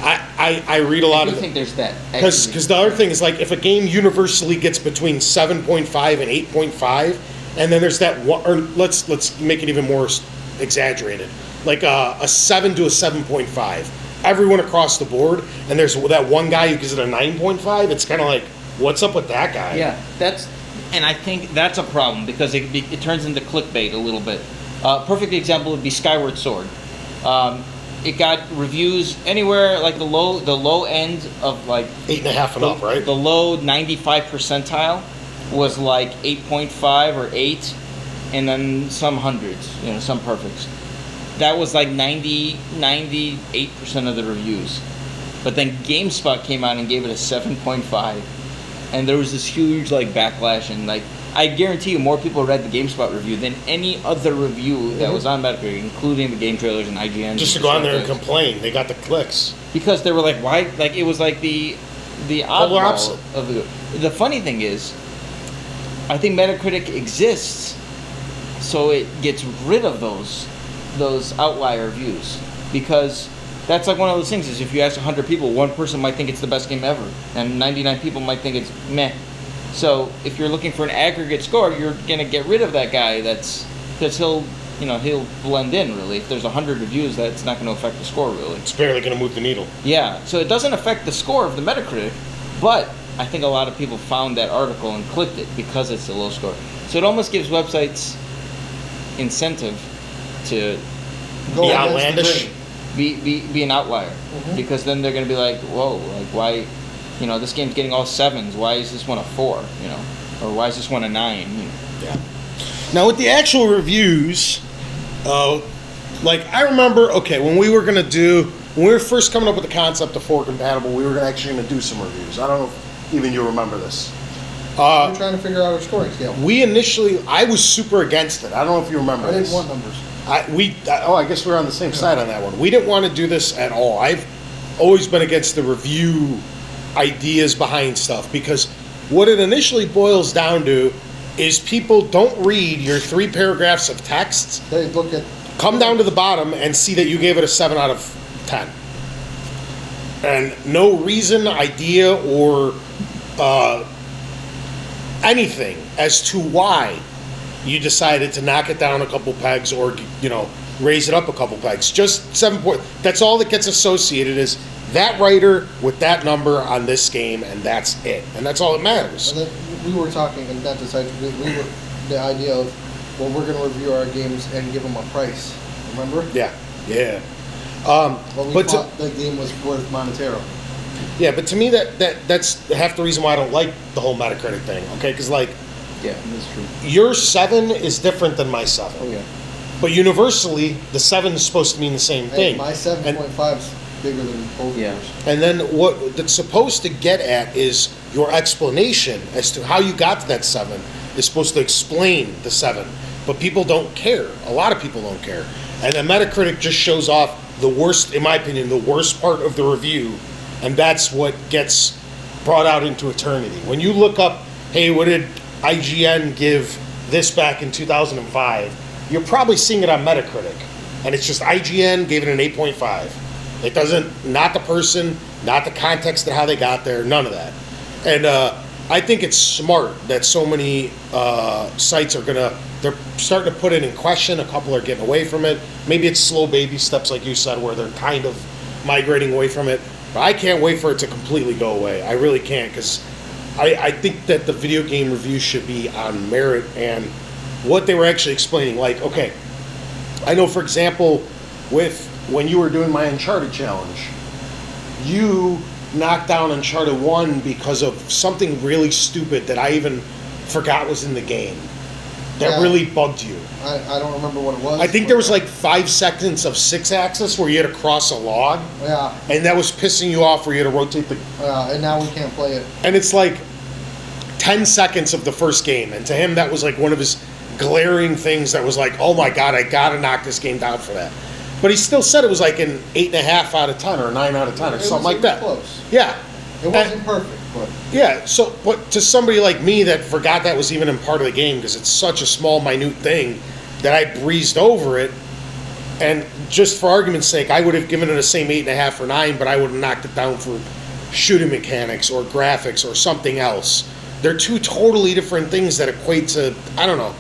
I read a lot
I
of
do think there's that.
because the other thing is, like, if a game universally gets between 7.5 and 8.5, and then there's that one, or let's make it even more exaggerated, like a 7 to a 7.5, everyone across the board, and there's that one guy who gives it a 9.5. It's kind of like, what's up with that guy?
Yeah, and I think that's a problem because it turns into clickbait a little bit. Perfect example would be Skyward Sword. It got reviews anywhere like the low end of like
8.5 and up, right?
The low 95 percentile was like 8.5 or 8, and then some hundreds, some perfects. That was like 98% of the reviews. But then GameSpot came out and gave it a 7.5, and there was this huge like backlash, and like I guarantee you more people read the GameSpot review than any other review that was on Metacritic, including the game trailers and IGN.
Just to go on there and complain, they got the clicks.
Because they were like, why? Like it was like the
Polar
oddball
opposite.
of the funny thing is, I think Metacritic exists so it gets rid of those outlier views, because that's like one of those things is if you ask 100 people, one person might think it's the best game ever, and 99 people might think it's meh. So if you're looking for an aggregate score, you're gonna get rid of that guy. Because he'll blend in really. If there's 100 reviews, that's not gonna affect the score really.
It's barely going to move the needle.
Yeah, so it doesn't affect the score of the Metacritic, but I think a lot of people found that article and clicked it because it's a low score. So it almost gives websites incentive to
Go
Be
against the
outlandish.
grain.
be an outlier, because then they're going to be like, whoa, like why, this game's getting all 7s. Why is this one a 4? Or why is this one a 9?
Yeah. Now with the actual reviews, like I remember, when we were first coming up with the concept of forward compatible, we were actually going to do some reviews. I don't know if even you remember this.
We're trying to figure out our scoring scale.
I was super against it. I don't know if you remember
I
this.
didn't want numbers.
I guess we're on the same side on that one. We didn't want to do this at all. I've always been against the review ideas behind stuff, because what it initially boils down to is people don't read your 3 paragraphs of text,
They look at.
come down to the bottom and see that you gave it a 7 out of 10. And no reason, idea, or anything as to why you decided to knock it down a couple pegs or, raise it up a couple pegs. Just 7 point. That's all that gets associated is that writer with that number on this game, and that's it. And that's all that matters.
And then we were talking, and not this idea, we were the idea of, well, we're going to review our games and give them a price. Remember?
Yeah.
What we
But to-
thought the game was worth monetarily.
Yeah, but to me, that's half the reason why I don't like the whole Metacritic thing, okay? Because, like,
Yeah, that's true.
your 7 is different than my 7.
Oh yeah.
But universally, the 7 is supposed to mean the same
Hey,
thing.
my 7.5 is bigger than both
Yeah.
yours.
And then what that's supposed to get at is your explanation as to how you got to that 7 is supposed to explain the 7. But people don't care. A lot of people don't care. And then Metacritic just shows off the worst, in my opinion, the worst part of the review. And that's what gets brought out into eternity. When you look up, hey, what did IGN give this back in 2005? You're probably seeing it on Metacritic. And it's just IGN gave it an 8.5. It doesn't, not the person, not the context of how they got there, none of that. And I think it's smart that so many sites are they're starting to put it in question. A couple are getting away from it. Maybe it's slow baby steps, like you said, where they're kind of migrating away from it. But I can't wait for it to completely go away. I really can't, because I think that the video game review should be on merit and what they were actually explaining. Like, okay, I know, for example, when you were doing my Uncharted challenge, you knocked down Uncharted 1 because of something really stupid that I even forgot was in the game. That
Yeah.
really bugged you.
I don't remember what it was.
I think there was like 5 seconds of 6-axis where you had to cross a log,
Yeah,
and that was pissing you off where you had to rotate the...
and now we can't play it.
And it's like 10 seconds of the first game, and to him that was like one of his glaring things that was like, oh my god, I gotta knock this game down for that. But he still said it was like an 8.5 out of 10 or a 9 out of 10 or something like that.
Close.
Yeah.
It wasn't perfect, but
Yeah, so, but to somebody like me that forgot that was even in part of the game because it's such a small, minute thing that I breezed over it, and just for argument's sake, I would have given it the same 8.5 or 9, but I would have knocked it down for shooting mechanics or graphics or something else. They're two totally different things that equate to, I don't know.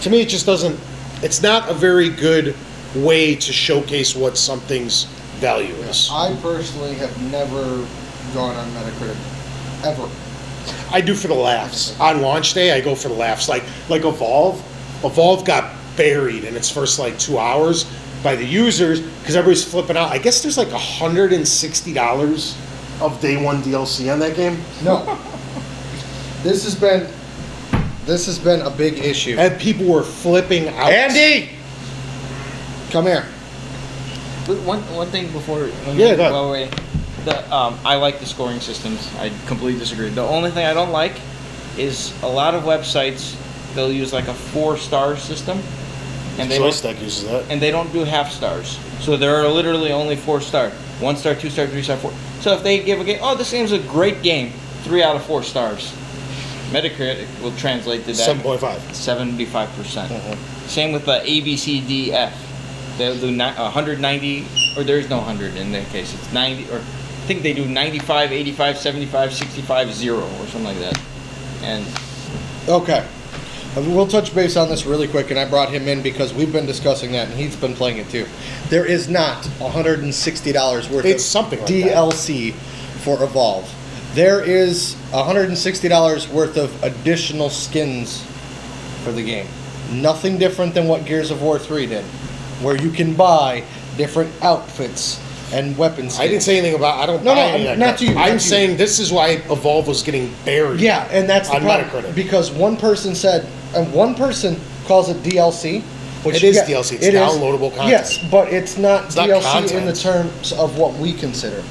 To me, it just doesn't, it's not a very good way to showcase what something's value is.
I personally have never gone on Metacritic, ever.
I do for the laughs. On launch day, I go for the laughs. Like Evolve. Evolve got buried in its first like 2 hours by the users because everybody's flipping out. I guess there's like $160 of day one DLC on that game.
No. This has been a big issue.
And people were flipping out.
Andy!
Come here.
But one thing before,
Yeah, go ahead.
while we're waiting, I like the scoring systems. I completely disagree. The only thing I don't like is a lot of websites, they'll use like a 4-star system, and they don't,
Joystick uses that.
and they don't do half stars. So there are literally only 4 star, 1 star, 2 star, 3 star, 4. So if they give a game, oh, this game's a great game, 3 out of 4 stars. Metacritic will translate to that
7.5.
75%. Same with the A, B, C, D, F. They'll do 190, or there is no 100 in their case. It's 90, or I think they do 95, 85, 75, 65, 0, or something like that. And
Okay. We'll touch base on this really quick, and I brought him in because we've been discussing that, and he's been playing it too. There is not $160 worth
It's
of
something like
DLC for Evolve. There is $160 worth of additional skins for the game. Nothing different than what Gears of War 3 did, where you can buy different outfits and weapons.
I didn't say anything about. I don't.
No,
buy
no,
any of that
not
crap.
to you, not
I'm
to you.
saying this is why Evolve was getting buried.
Yeah, and that's the
on
problem.
Metacritic.
Because one person said, and one person calls it DLC. Which
It is
yeah,
DLC. It's
it is.
downloadable content.
Yes, but it's not
It's not
DLC in the
content.
terms of what we consider.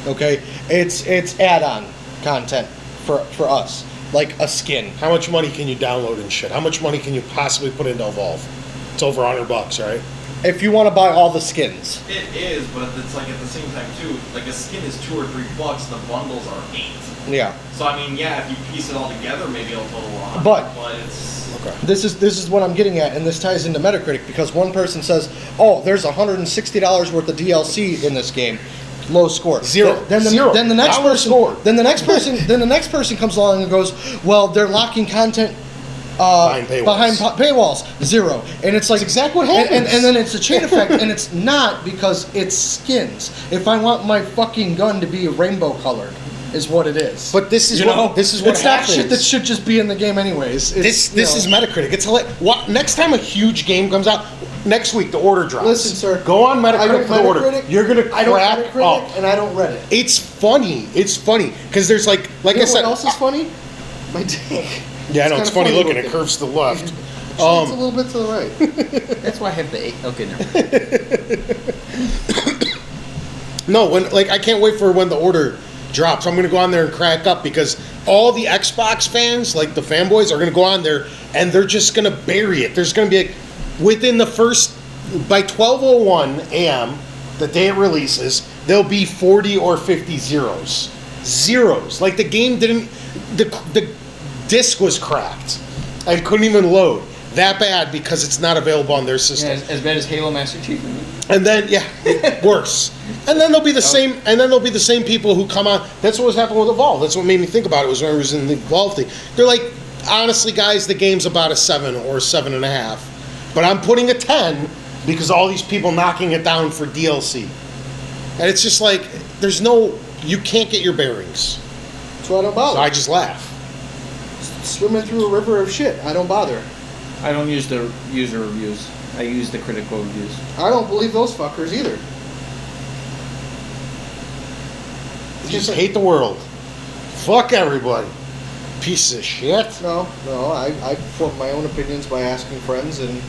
Okay, it's add-on content for us, like a skin.
How much money can you download and shit? How much money can you possibly put into Evolve? It's over $100, right?
If you want to buy all the skins.
It is, but it's like at the same time too, like a skin is $2 or $3, the bundles are 8.
Yeah.
So I mean, yeah, if you piece it all together, maybe it'll total a lot.
But-
it's
Okay.
This is what I'm getting at, and this ties into Metacritic because one person says, "Oh, there's $160 worth of DLC in this game." Low score.
Zero.
Then the,
Zero.
Then the next
Download
person.
score.
Then the next person. Then the next person comes along and goes, "Well, they're locking content
Behind paywalls.
paywalls, 0. And it's like
That's exactly what
and
happens.
then it's a chain effect, and it's not because it's skins. If I want my fucking gun to be rainbow colored, is what it is.
But this is
You
what
know?
this is what
it's
happens.
not shit that should just be in the game anyways. It's,
This is Metacritic. It's next time a huge game comes out. Next week the order drops.
Listen, sir.
Go on
I
Metacritic
don't
for the order.
Metacritic,
You're gonna
I don't
crack
Metacritic,
up.
and I don't Reddit.
It's funny. It's funny because there's like
You
I
know
said.
what else is funny? My dick.
Yeah, I know it's
kinda
funny looking. It curves to the left.
It's a little bit to the right.
That's why I have the 8. Okay, never mind.
No, when I can't wait for when the order drops. I'm gonna go on there and crack up because all the Xbox fans, like the fanboys, are gonna go on there and they're just gonna bury it. There's gonna be within the first by 12:01 a.m. the day it releases, there'll be 40 or 50 zeros. Zeros. Like the game didn't. The disc was cracked. I couldn't even load. That bad because it's not available on their
Yeah,
system.
as bad as Halo Master Chief.
And then worse. And then there'll be the same. And then there'll be the same people who come on. That's what was happening with Evolve. That's what made me think about it. Was when I was in the Evolve thing. They're like, honestly, guys, the game's about a 7 or 7.5, but I'm putting a 10 because all these people knocking it down for DLC. And it's just like there's no. You can't get your bearings.
That's why I don't bother.
So I just laugh.
Swimming through a river of shit. I don't bother.
I don't use the user reviews. I use the critical reviews.
I don't believe those fuckers either.
You just hate the world. Fuck everybody. Piece of shit.
No, I form my own opinions by asking friends and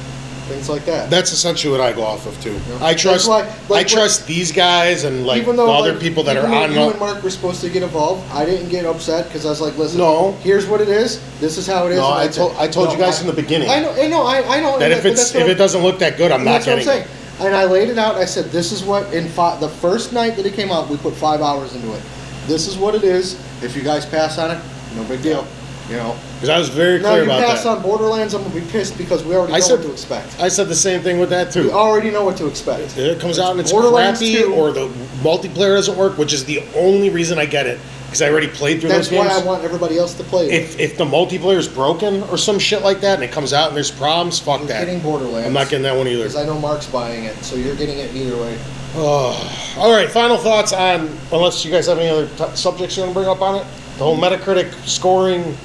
things like that.
That's essentially what I go off of too.
Yeah.
I trust.
That's why,
I trust these guys and like
even
the
though
other
like,
people that are
even though
on.
you and Mark were supposed to get involved, I didn't get upset because I was like, listen,
No.
here's what it is. This is how it is.
No,
and
I
that's
told
it.
I told
No,
you guys from the beginning
I know, I know.
that
and
if
but
it's
that's what
if
I'm-
it doesn't look that good, I'm not
that's what I'm
getting it.
saying. And I laid it out. I said, this is what the first night that it came out, we put 5 hours into it. This is what it is. If you guys pass on it, no big deal. You know.
Because I was very
Now
clear
you
about
pass
that.
on Borderlands, I'm gonna be pissed because we already know
said-
what to expect.
I said the same thing with that
We
too.
already know what to expect.
If it comes out and it's
Borderlands
crappy
2.
or the multiplayer doesn't work, which is the only reason I get it, because I already played through
That's
those
why
games.
I want everybody else to play it.
If the multiplayer is broken or some shit like that and it comes out and there's problems, fuck
We're
that.
getting Borderlands.
I'm not getting that one either.
Because I know Mark's buying it, so you're getting it either way.
Oh, all right. Final thoughts on, unless you guys have any other subjects you want to bring up on it. The whole Metacritic scoring.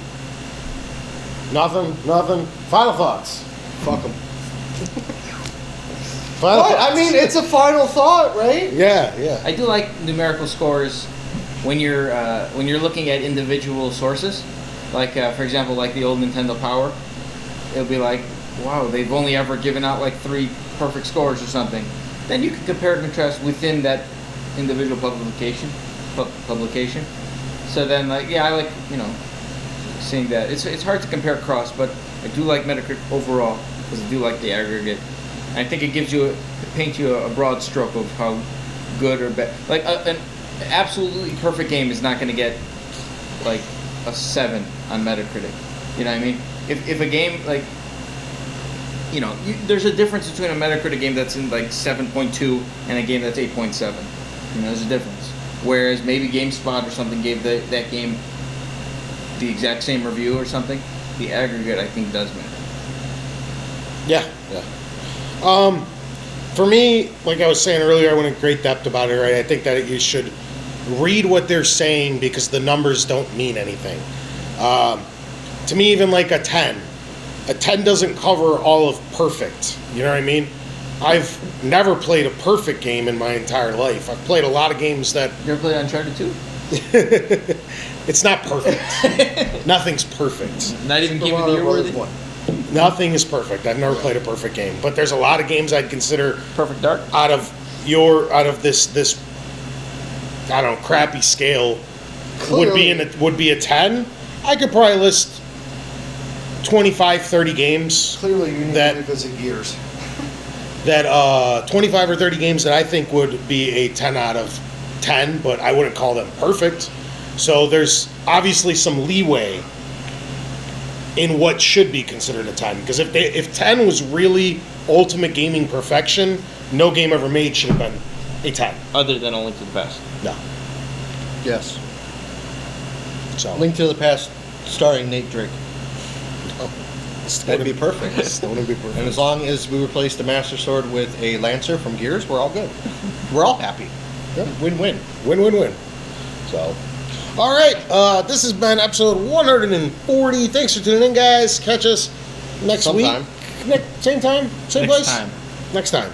Nothing. Final thoughts.
Fuck them.
Final
What?
thoughts.
I mean, it's a final thought, right?
Yeah.
I do like numerical scores when you're looking at individual sources. Like for example, like the old Nintendo Power, it'll be like, wow, they've only ever given out like 3 perfect scores or something. Then you can compare and contrast within that individual publication. So then, like, yeah, I like seeing that. It's hard to compare across, but I do like Metacritic overall because I do like the aggregate. And I think it paints you a broad stroke of how good or bad. Like an absolutely perfect game is not going to get like a 7 on Metacritic. You know what I mean? If a game like there's a difference between a Metacritic game that's in like 7.2 and a game that's 8.7. There's a difference. Whereas maybe GameSpot or something gave that game the exact same review or something. The aggregate, I think, does matter.
Yeah. For me, like I was saying earlier, I went in great depth about it, right? I think that you should read what they're saying because the numbers don't mean anything. To me, even like a 10 doesn't cover all of perfect. You know what I mean? I've never played a perfect game in my entire life. I've played a lot of games that
You ever played Uncharted 2?
it's not perfect. Nothing's perfect.
Not even
Super
Game of the
Mario
Year
Brothers
worthy?
1.
Nothing is perfect. I've never played a perfect game, but there's a lot of games I'd consider
Perfect Dark?
out of this I don't know, crappy scale would be a 10. I could probably list 25, 30 games
Clearly, you need
That-
to revisit Gears.
that 25 or 30 games that I think would be a 10 out of 10, but I wouldn't call them perfect. So there's obviously some leeway in what should be considered a 10. Because if 10 was really ultimate gaming perfection, no game ever made should have been a 10.
Other than A Link to the Past.
No.
Yes.
So
Link to the Past, starring Nate Drake. That'd be perfect.
Stone would be perfect.
And as long as we replace the Master Sword with a Lancer from Gears, we're all good. We're all happy.
Yep.
Win-win.
Win. So, all right. This has been episode 140. Thanks for tuning in, guys. Catch us next
Sometime.
week. Same time, same
Next
place.
time.
Next time.